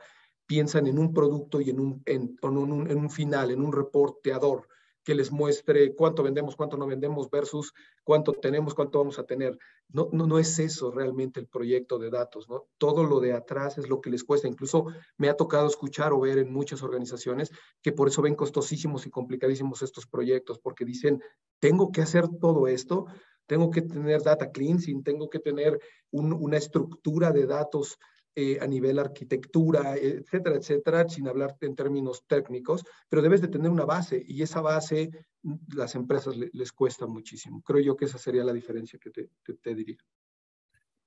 piensan en un producto y en un final, en un reporteador que les muestre cuánto vendemos, cuánto no vendemos versus cuánto tenemos, cuánto vamos a tener. No es eso realmente el proyecto de datos, ¿no? Todo lo de atrás es lo que les cuesta. Incluso me ha tocado escuchar o ver en muchas organizaciones que por eso ven costosísimos y complicadísimos estos proyectos, porque dicen, tengo que hacer todo esto, tengo que tener data cleansing, tengo que tener una estructura de datos a nivel arquitectura, etcétera, etcétera, sin hablar en términos técnicos, pero debes de tener una base y esa base las empresas les cuesta muchísimo. Creo yo que esa sería la diferencia que te diría.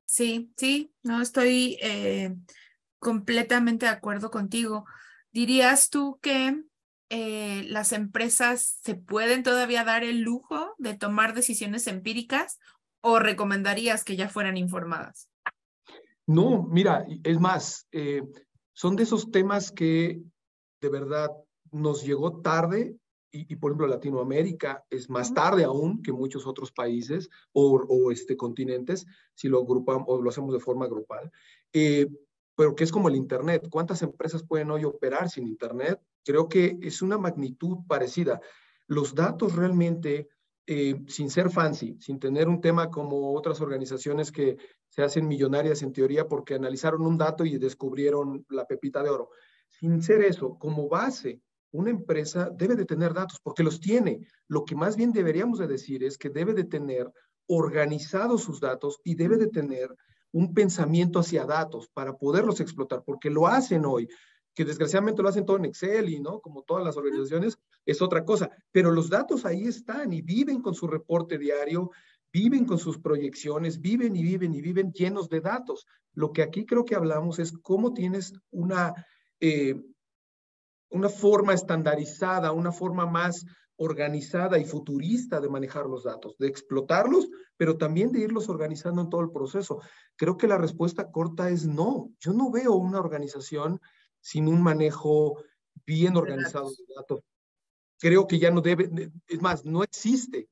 Sí, sí, no estoy completamente de acuerdo contigo. ¿Dirías tú que las empresas se pueden todavía dar el lujo de tomar decisiones empíricas o recomendarías que ya fueran informadas? No, mira, es más, son de esos temas que de verdad nos llegó tarde y por ejemplo Latinoamérica es más tarde aún que muchos otros países o continentes, si lo agrupamos o lo hacemos de forma grupal, pero que es como el Internet. ¿Cuántas empresas pueden hoy operar sin Internet? Creo que es una magnitud parecida. Los datos realmente, sin ser fancy, sin tener un tema como otras organizaciones que se hacen millonarias en teoría porque analizaron un dato y descubrieron la pepita de oro. Sin ser eso, como base, una empresa debe de tener datos porque los tiene. Lo que más bien deberíamos de decir es que debe de tener organizados sus datos y debe de tener un pensamiento hacia datos para poderlos explotar, porque lo hacen hoy, que desgraciadamente lo hacen todo en Excel y no, como todas las organizaciones, es otra cosa, pero los datos ahí están y viven con su reporte diario, viven con sus proyecciones, viven y viven y viven llenos de datos. Lo que aquí creo que hablamos es cómo tienes una forma estandarizada, una forma más organizada y futurista de manejar los datos, de explotarlos, pero también de irlos organizando en todo el proceso. Creo que la respuesta corta es no. Yo no veo una organización sin un manejo bien organizado de datos. Creo que ya no debe, es más, no existe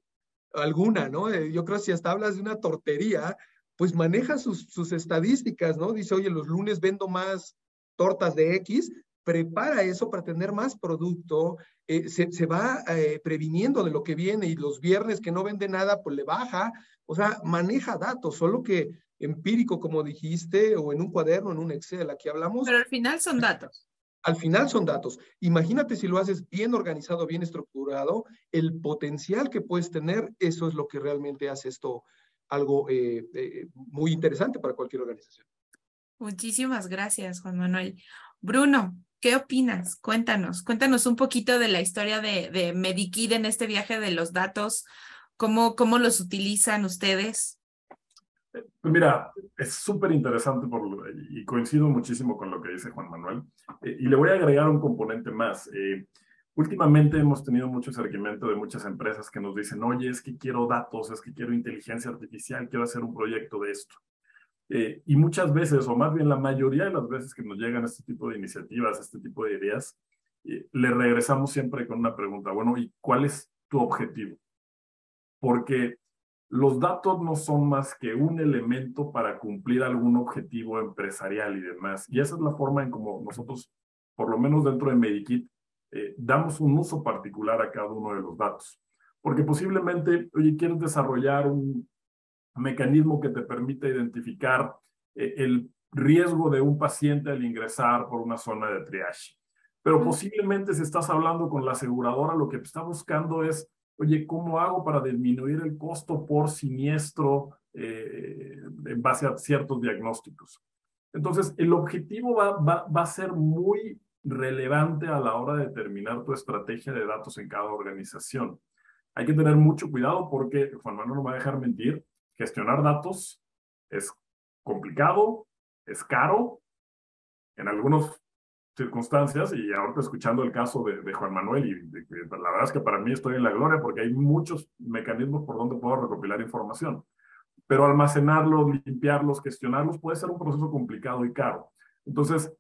alguna, ¿no? Yo creo que si hasta hablas de una tortería, pues maneja sus estadísticas, ¿no? Dice, oye, los lunes vendo más tortas de X, prepara eso para tener más producto, se va previniendo de lo que viene y los viernes que no vende nada, pues le baja, o sea, maneja datos, solo que empírico, como dijiste, o en un cuaderno, en un Excel, aquí hablamos. Pero al final son datos. Al final son datos. Imagínate si lo haces bien organizado, bien estructurado, el potencial que puedes tener, eso es lo que realmente hace esto algo muy interesante para cualquier organización. Muchísimas gracias, Juan Manuel. Bruno, ¿qué opinas? Cuéntanos un poquito de la historia de Medikit en este viaje de los datos. ¿Cómo los utilizan ustedes? Pues mira, es súper interesante y coincido muchísimo con lo que dice Juan Manuel. Y le voy a agregar un componente más. Últimamente hemos tenido mucho acercamiento de muchas empresas que nos dicen, oye, es que quiero datos, es que quiero inteligencia artificial, quiero hacer un proyecto de esto. Y muchas veces, o más bien la mayoría de las veces que nos llegan este tipo de iniciativas, este tipo de ideas, le regresamos siempre con una pregunta, bueno, ¿y cuál es tu objetivo? porque los datos no son más que un elemento para cumplir algún objetivo empresarial y demás. Y esa es la forma en como nosotros, por lo menos dentro de Medikit, damos un uso particular a cada uno de los datos. Porque posiblemente, oye, quieres desarrollar un mecanismo que te permita identificar el riesgo de un paciente al ingresar por una zona de triage. Pero posiblemente si estás hablando con la aseguradora, lo que está buscando es, oye, ¿cómo hago para disminuir el costo por siniestro en base a ciertos diagnósticos? Entonces, el objetivo va a ser muy relevante a la hora de determinar tu estrategia de datos en cada organización. Hay que tener mucho cuidado porque, Juan Manuel no me va a dejar mentir, gestionar datos es complicado, es caro, en algunas circunstancias, y ahorita escuchando el caso de Juan Manuel, la verdad es que para mí estoy en la gloria porque hay muchos mecanismos por donde puedo recopilar información, pero almacenarlos, limpiarlos, gestionarlos puede ser un proceso complicado y caro. Entonces,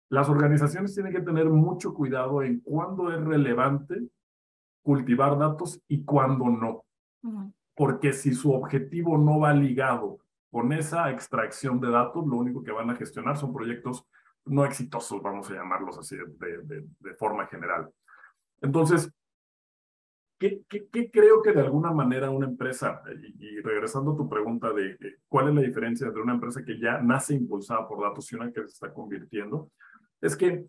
las organizaciones tienen que tener mucho cuidado en cuándo es relevante cultivar datos y cuándo no. Porque si su objetivo no va ligado con esa extracción de datos, lo único que van a gestionar son proyectos no exitosos, vamos a llamarlos así de forma general. Entonces, ¿qué creo que de alguna manera una empresa, y regresando a tu pregunta de cuál es la diferencia entre una empresa que ya nace impulsada por datos y una que se está convirtiendo, es que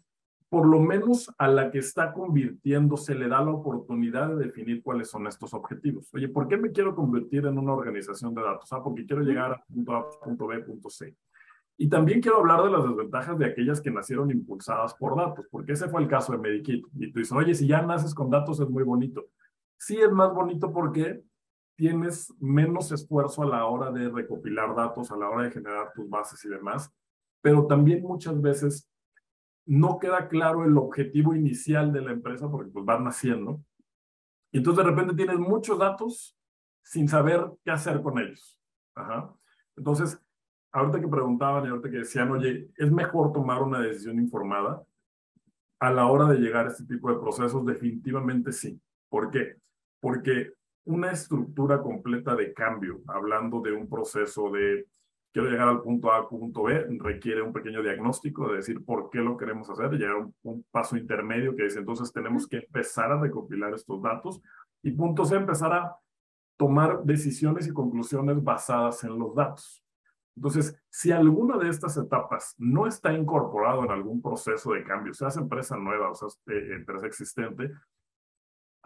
por lo menos a la que está convirtiendo se le da la oportunidad de definir cuáles son estos objetivos. Oye, ¿por qué me quiero convertir en una organización de datos? Porque quiero llegar a punto A, punto B, punto C. Y también quiero hablar de las desventajas de aquellas que nacieron impulsadas por datos, porque ese fue el caso de Medikit. Y tú dices, oye, si ya naces con datos es muy bonito. Sí es más bonito porque tienes menos esfuerzo a la hora de recopilar datos, a la hora de generar tus bases y demás, pero también muchas veces no queda claro el objetivo inicial de la empresa porque pues van naciendo. Y entonces de repente tienes muchos datos sin saber qué hacer con ellos. Entonces, ahorita que preguntaban y ahorita que decían, oye, ¿es mejor tomar una decisión informada a la hora de llegar a este tipo de procesos? Definitivamente sí. ¿Por qué? Porque una estructura completa de cambio, hablando de un proceso de quiero llegar al punto A, punto B, requiere un pequeño diagnóstico de decir por qué lo queremos hacer, llegar a un paso intermedio que dice, entonces tenemos que empezar a recopilar estos datos y punto C, empezar a tomar decisiones y conclusiones basadas en los datos. Entonces, si alguna de estas etapas no está incorporado en algún proceso de cambio, seas empresa nueva o seas empresa existente,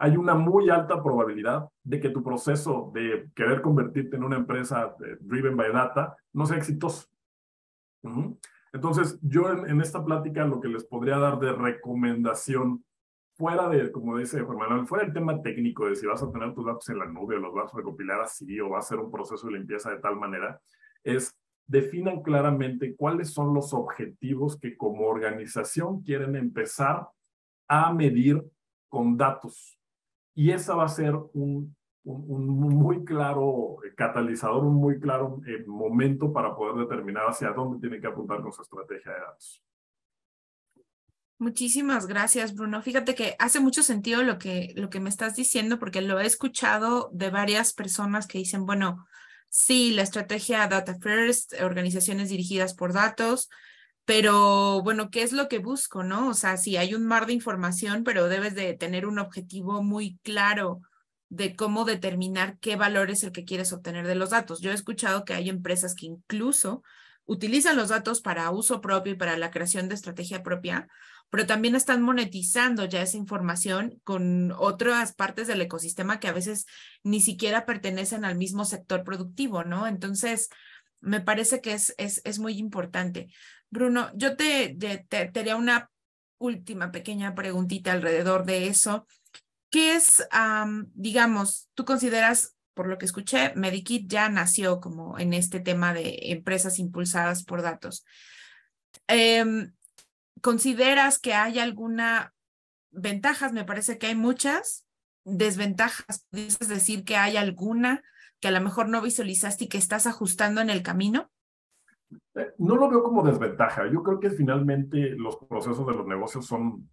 hay una muy alta probabilidad de que tu proceso de querer convertirte en una empresa driven by data no sea exitoso. Entonces, yo en esta plática lo que les podría dar de recomendación, fuera de, como dice Juan Manuel, fuera del tema técnico de si vas a tener tus datos en la nube o los vas a recopilar así o va a ser un proceso de limpieza de tal manera, es definan claramente cuáles son los objetivos que como organización quieren empezar a medir con datos. Y esa va a ser un muy claro catalizador, un muy claro momento para poder determinar hacia dónde tiene que apuntar con su estrategia de datos. Muchísimas gracias, Bruno. Fíjate que hace mucho sentido lo que me estás diciendo, porque lo he escuchado de varias personas que dicen, bueno, sí, la estrategia Data First, organizaciones dirigidas por datos, pero bueno, ¿qué es lo que busco, no? O sea, sí, hay un mar de información, pero debes de tener un objetivo muy claro de cómo determinar qué valor es el que quieres obtener de los datos. Yo he escuchado que hay empresas que incluso utilizan los datos para uso propio y para la creación de estrategia propia, pero también están monetizando ya esa información con otras partes del ecosistema que a veces ni siquiera pertenecen al mismo sector productivo, ¿no? Entonces, me parece que es muy importante. Bruno, yo te haría una última pequeña preguntita alrededor de eso. ¿Qué es, digamos, tú consideras, por lo que escuché, Medikit ya nació como en este tema de empresas impulsadas por datos? ¿Consideras que hay alguna ventajas? Me parece que hay muchas desventajas. ¿Puedes decir que hay alguna que a lo mejor no visualizaste y que estás ajustando en el camino? No lo veo como desventaja. Yo creo que finalmente los procesos de los negocios son,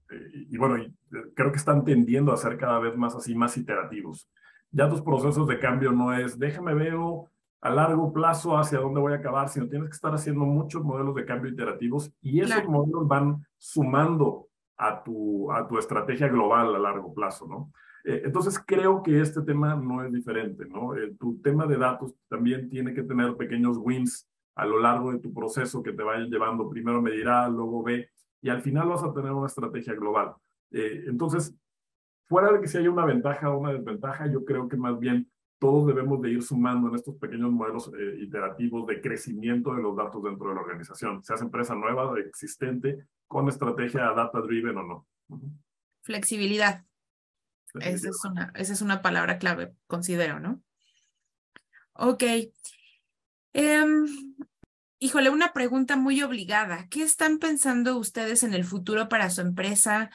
creo que están tendiendo a ser cada vez más así, más iterativos. Ya tus procesos de cambio no es, déjame veo a largo plazo hacia dónde voy a acabar, sino tienes que estar haciendo muchos modelos de cambio iterativos y esos Claro. modelos van sumando a tu estrategia global a largo plazo, ¿no? Entonces creo que este tema no es diferente, ¿no? Tu tema de datos también tiene que tener pequeños wins a lo largo de tu proceso que te vayan llevando primero medir A, luego B, y al final vas a tener una estrategia global. Entonces, fuera de que si hay una ventaja o una desventaja, yo creo que más bien todos debemos de ir sumando en estos pequeños modelos iterativos de crecimiento de los datos dentro de la organización, seas empresa nueva, existente, con estrategia data-driven o no. Flexibilidad. Esa es una palabra clave, considero, ¿no? Ok. Híjole, una pregunta muy obligada. ¿Qué están pensando ustedes en el futuro para su empresa?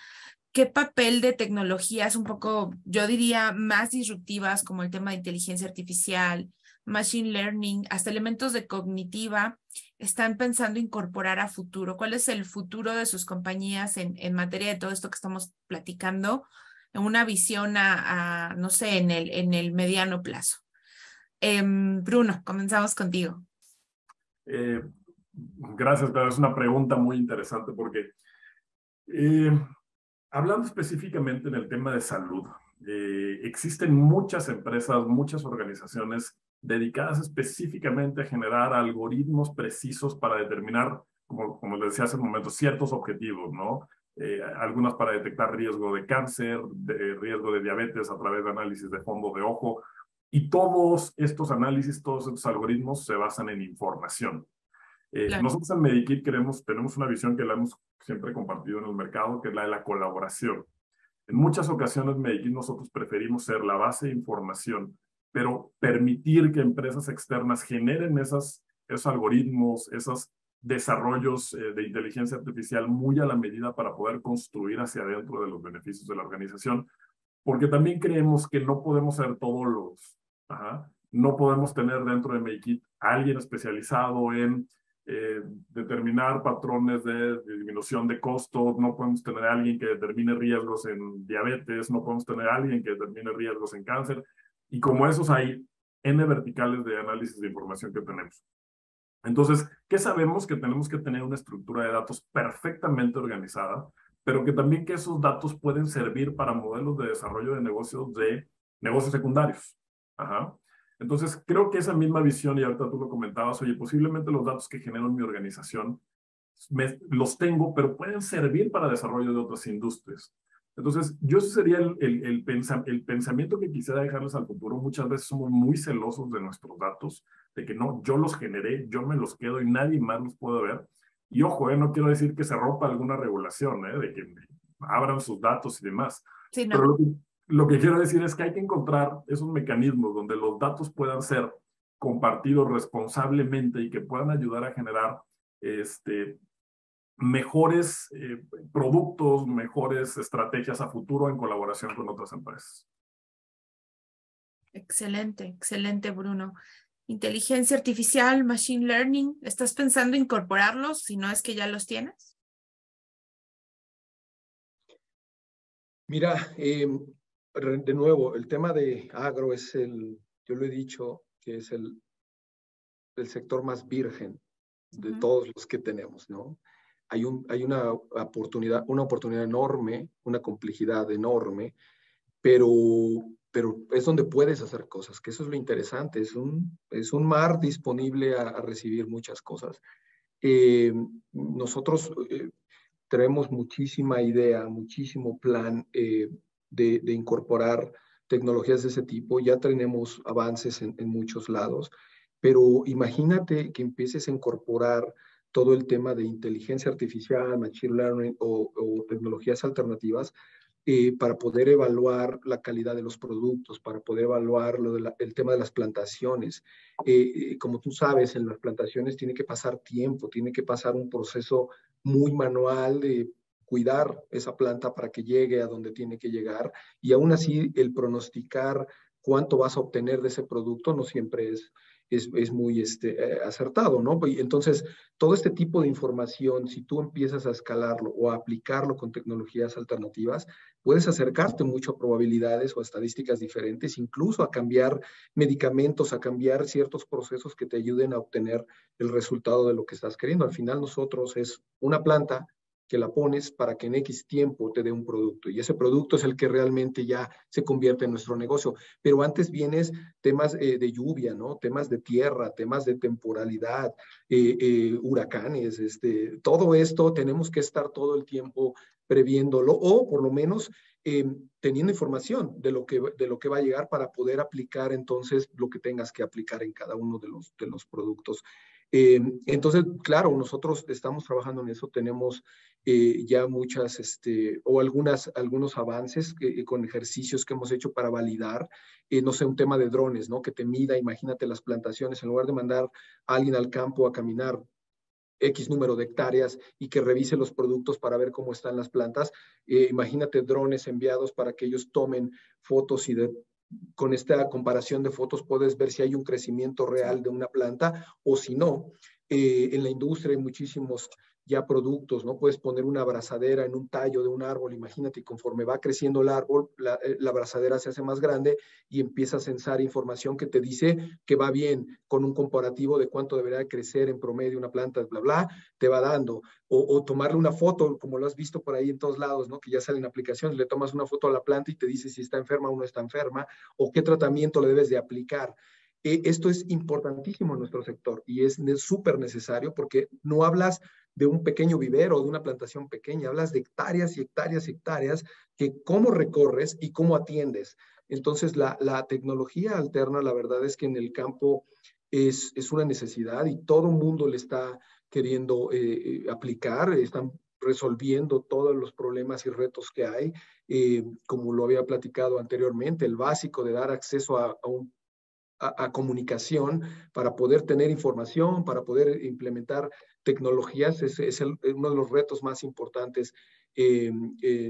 ¿Qué papel de tecnologías un poco, yo diría, más disruptivas, como el tema de inteligencia artificial, machine learning, hasta elementos de cognitiva, están pensando incorporar a futuro? ¿Cuál es el futuro de sus compañías en materia de todo esto que estamos platicando? En una visión no sé, en el mediano plazo. Bruno, comenzamos contigo. Gracias, pero es una pregunta muy interesante porque hablando específicamente en el tema de salud, existen muchas empresas, muchas organizaciones dedicadas específicamente a generar algoritmos precisos para determinar, como les decía hace un momento, ciertos objetivos, ¿no? Algunas para detectar riesgo de cáncer, riesgo de diabetes a través de análisis de fondo de ojo. Y todos estos análisis, todos estos algoritmos se basan en información. Claro. Nosotros en Medikit tenemos una visión que la hemos siempre compartido en el mercado, que es la de la colaboración. En muchas ocasiones Medikit nosotros preferimos ser la base de información, pero permitir que empresas externas generen esos algoritmos, esos desarrollos de inteligencia artificial muy a la medida para poder construir hacia adentro de los beneficios de la organización, porque también creemos que no podemos ser todos los... No podemos tener dentro de Medikit a alguien especializado en determinar patrones de disminución de costos, no podemos tener a alguien que determine riesgos en diabetes, no podemos tener a alguien que determine riesgos en cáncer, y como esos hay N verticales de análisis de información que tenemos. Entonces, ¿qué sabemos? Que tenemos que tener una estructura de datos perfectamente organizada, pero que también que esos datos pueden servir para modelos de desarrollo de negocios secundarios. Entonces, creo que esa misma visión, y ahorita tú lo comentabas, oye, posiblemente los datos que genero en mi organización los tengo, pero pueden servir para desarrollo de otras industrias. Entonces, yo ese sería el pensamiento que quisiera dejarles al futuro. Muchas veces somos muy celosos de nuestros datos, de que no, yo los generé, yo me los quedo y nadie más los puede ver. Y ojo, no quiero decir que se rompa alguna regulación, de que abran sus datos y demás. Sí, no. Pero lo que quiero decir es que hay que encontrar esos mecanismos donde los datos puedan ser compartidos responsablemente y que puedan ayudar a generar mejores productos, mejores estrategias a futuro en colaboración con otras empresas. Excelente, excelente, Bruno. Inteligencia artificial, machine learning, ¿estás pensando incorporarlos si no es que ya los tienes? Mira, de nuevo, el tema de agro es yo lo he dicho, que es el sector más virgen de todos los que tenemos, ¿no? Hay una oportunidad enorme, una complejidad enorme, pero es donde puedes hacer cosas, que eso es lo interesante, es un mar disponible a recibir muchas cosas. Nosotros tenemos muchísima idea, muchísimo plan de incorporar tecnologías de ese tipo. Ya tenemos avances en muchos lados, pero imagínate que empieces a incorporar todo el tema de inteligencia artificial, machine learning o tecnologías alternativas para poder evaluar la calidad de los productos, para poder evaluar el tema de las plantaciones. Como tú sabes, en las plantaciones tiene que pasar tiempo, tiene que pasar un proceso muy manual de cuidar esa planta para que llegue a donde tiene que llegar, y aún así el pronosticar cuánto vas a obtener de ese producto no siempre es muy acertado, ¿no? Y entonces, todo este tipo de información, si tú empiezas a escalarlo o a aplicarlo con tecnologías alternativas, puedes acercarte mucho a probabilidades o a estadísticas diferentes, incluso a cambiar medicamentos, a cambiar ciertos procesos que te ayuden a obtener el resultado de lo que estás queriendo. Al final nosotros es una planta que la pones para que en X tiempo te dé un producto y ese producto es el que realmente ya se convierte en nuestro negocio. Pero antes vienes temas de lluvia, ¿no? Temas de tierra, temas de temporalidad, huracanes, todo esto tenemos que estar todo el tiempo previéndolo o por lo menos teniendo información de lo que va a llegar para poder aplicar entonces lo que tengas que aplicar en cada uno de los productos. Entonces, claro, nosotros estamos trabajando en eso, tenemos ya muchas, o algunos avances con ejercicios que hemos hecho para validar, no sé, un tema de drones, ¿no? Que te mida, imagínate las plantaciones, en lugar de mandar a alguien al campo a caminar X número de hectáreas y que revise los productos para ver cómo están las plantas. Imagínate drones enviados para que ellos tomen fotos y con esta comparación de fotos puedes ver si hay un crecimiento real de una planta o si no. En la industria hay muchísimos ya productos, ¿no? Puedes poner una abrazadera en un tallo de un árbol, imagínate, y conforme va creciendo el árbol, la abrazadera se hace más grande y empieza a censar información que te dice que va bien con un comparativo de cuánto debería crecer en promedio una planta, bla, bla, te va dando. O tomarle una foto, como lo has visto por ahí en todos lados, ¿no? Que ya salen aplicaciones, le tomas una foto a la planta y te dice si está enferma o no está enferma, o qué tratamiento le debes de aplicar. Esto es importantísimo en nuestro sector y es súper necesario porque no hablas de un pequeño vivero o de una plantación pequeña, hablas de hectáreas y hectáreas y hectáreas que cómo recorres y cómo atiendes. Entonces, la tecnología alterna, la verdad es que en el campo es una necesidad y todo el mundo le está queriendo aplicar, están resolviendo todos los problemas y retos que hay, como lo había platicado anteriormente, el básico de dar acceso a comunicación para poder tener información, para poder implementar tecnologías, es uno de los retos más importantes,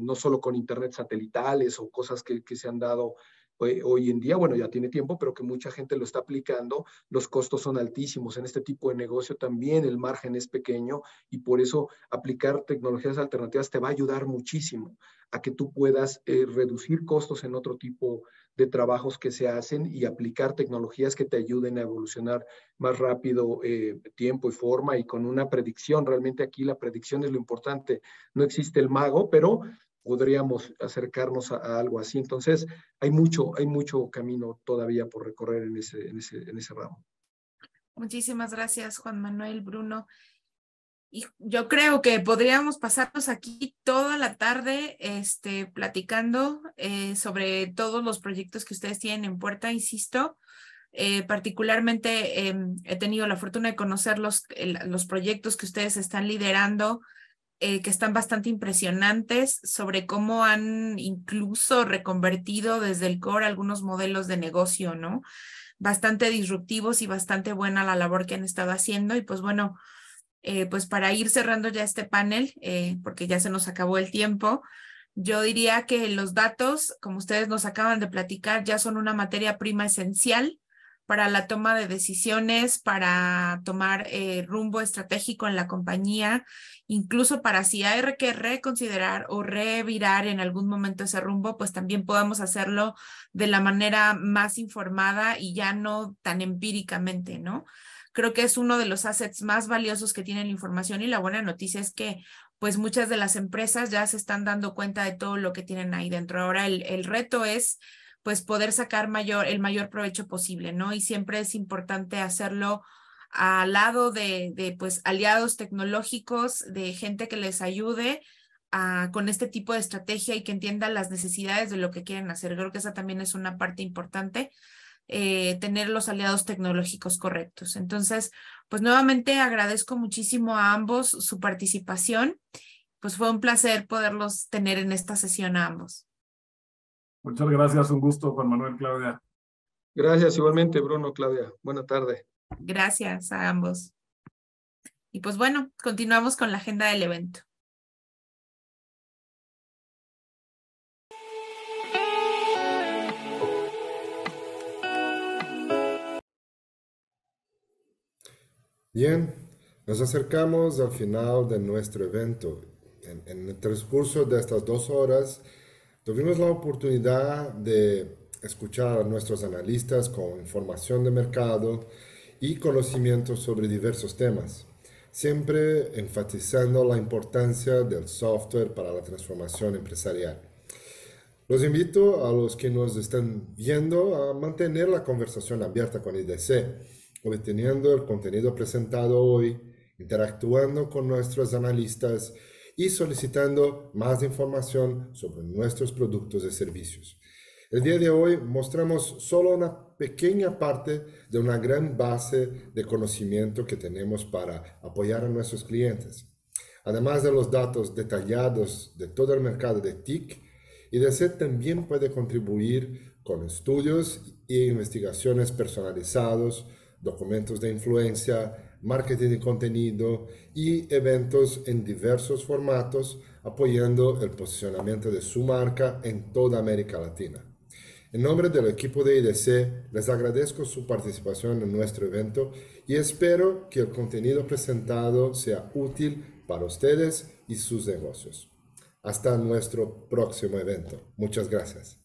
no solo con internet satelitales o cosas que se han dado hoy en día, bueno, ya tiene tiempo, pero que mucha gente lo está aplicando, los costos son altísimos en este tipo de negocio también, el margen es pequeño y por eso aplicar tecnologías alternativas te va a ayudar muchísimo a que tú puedas reducir costos en otro tipo de trabajos que se hacen y aplicar tecnologías que te ayuden a evolucionar más rápido, tiempo y forma y con una predicción. Realmente aquí la predicción es lo importante. No existe el mago, pero podríamos acercarnos a algo así. Entonces, hay mucho camino todavía por recorrer en ese ramo. Muchísimas gracias, Juan Manuel, Bruno. Y yo creo que podríamos pasarnos aquí toda la tarde platicando sobre todos los proyectos que ustedes tienen en puerta, insisto. Particularmente he tenido la fortuna de conocer los proyectos que ustedes están liderando, que están bastante impresionantes sobre cómo han incluso reconvertido desde el core algunos modelos de negocio, ¿no? Bastante disruptivos y bastante buena la labor que han estado haciendo. Y pues bueno, pues para ir cerrando ya este panel, porque ya se nos acabó el tiempo, yo diría que los datos, como ustedes nos acaban de platicar, ya son una materia prima esencial para la toma de decisiones, para tomar rumbo estratégico en la compañía, incluso para si hay que reconsiderar o revirar en algún momento ese rumbo, pues también podamos hacerlo de la manera más informada y ya no tan empíricamente, ¿no? Creo que es uno de los assets más valiosos que tiene la información y la buena noticia es que pues muchas de las empresas ya se están dando cuenta de todo lo que tienen ahí dentro. Ahora el reto es pues poder sacar el mayor provecho posible, ¿no? Y siempre es importante hacerlo al lado de pues aliados tecnológicos, de gente que les ayude con este tipo de estrategia y que entienda las necesidades de lo que quieren hacer. Creo que esa también es una parte importante. Tener los aliados tecnológicos correctos. Entonces, pues nuevamente agradezco muchísimo a ambos su participación. Pues fue un placer poderlos tener en esta sesión a ambos. Muchas gracias, un gusto, Juan Manuel, Claudia. Gracias igualmente, Bruno, Claudia. Buena tarde. Gracias a ambos. Y pues bueno, continuamos con la agenda del evento. Bien, nos acercamos al final de nuestro evento. En el transcurso de estas 2 horas Tuvimos la oportunidad de escuchar a nuestros analistas con información de mercado y conocimientos sobre diversos temas, siempre enfatizando la importancia del software para la transformación empresarial. Los invito a los que nos están viendo a mantener la conversación abierta con IDC, obteniendo el contenido presentado hoy, interactuando con nuestros analistas y solicitando más información sobre nuestros productos y servicios. El día de hoy mostramos solo una pequeña parte de una gran base de conocimiento que tenemos para apoyar a nuestros clientes. Además de los datos detallados de todo el mercado de TIC, IDC también puede contribuir con estudios e investigaciones personalizados, documentos de influencia, marketing de contenido y eventos en diversos formatos, apoyando el posicionamiento de su marca en toda América Latina. En nombre del equipo de IDC, les agradezco su participación en nuestro evento y espero que el contenido presentado sea útil para ustedes y sus negocios. Hasta nuestro próximo evento. Muchas gracias.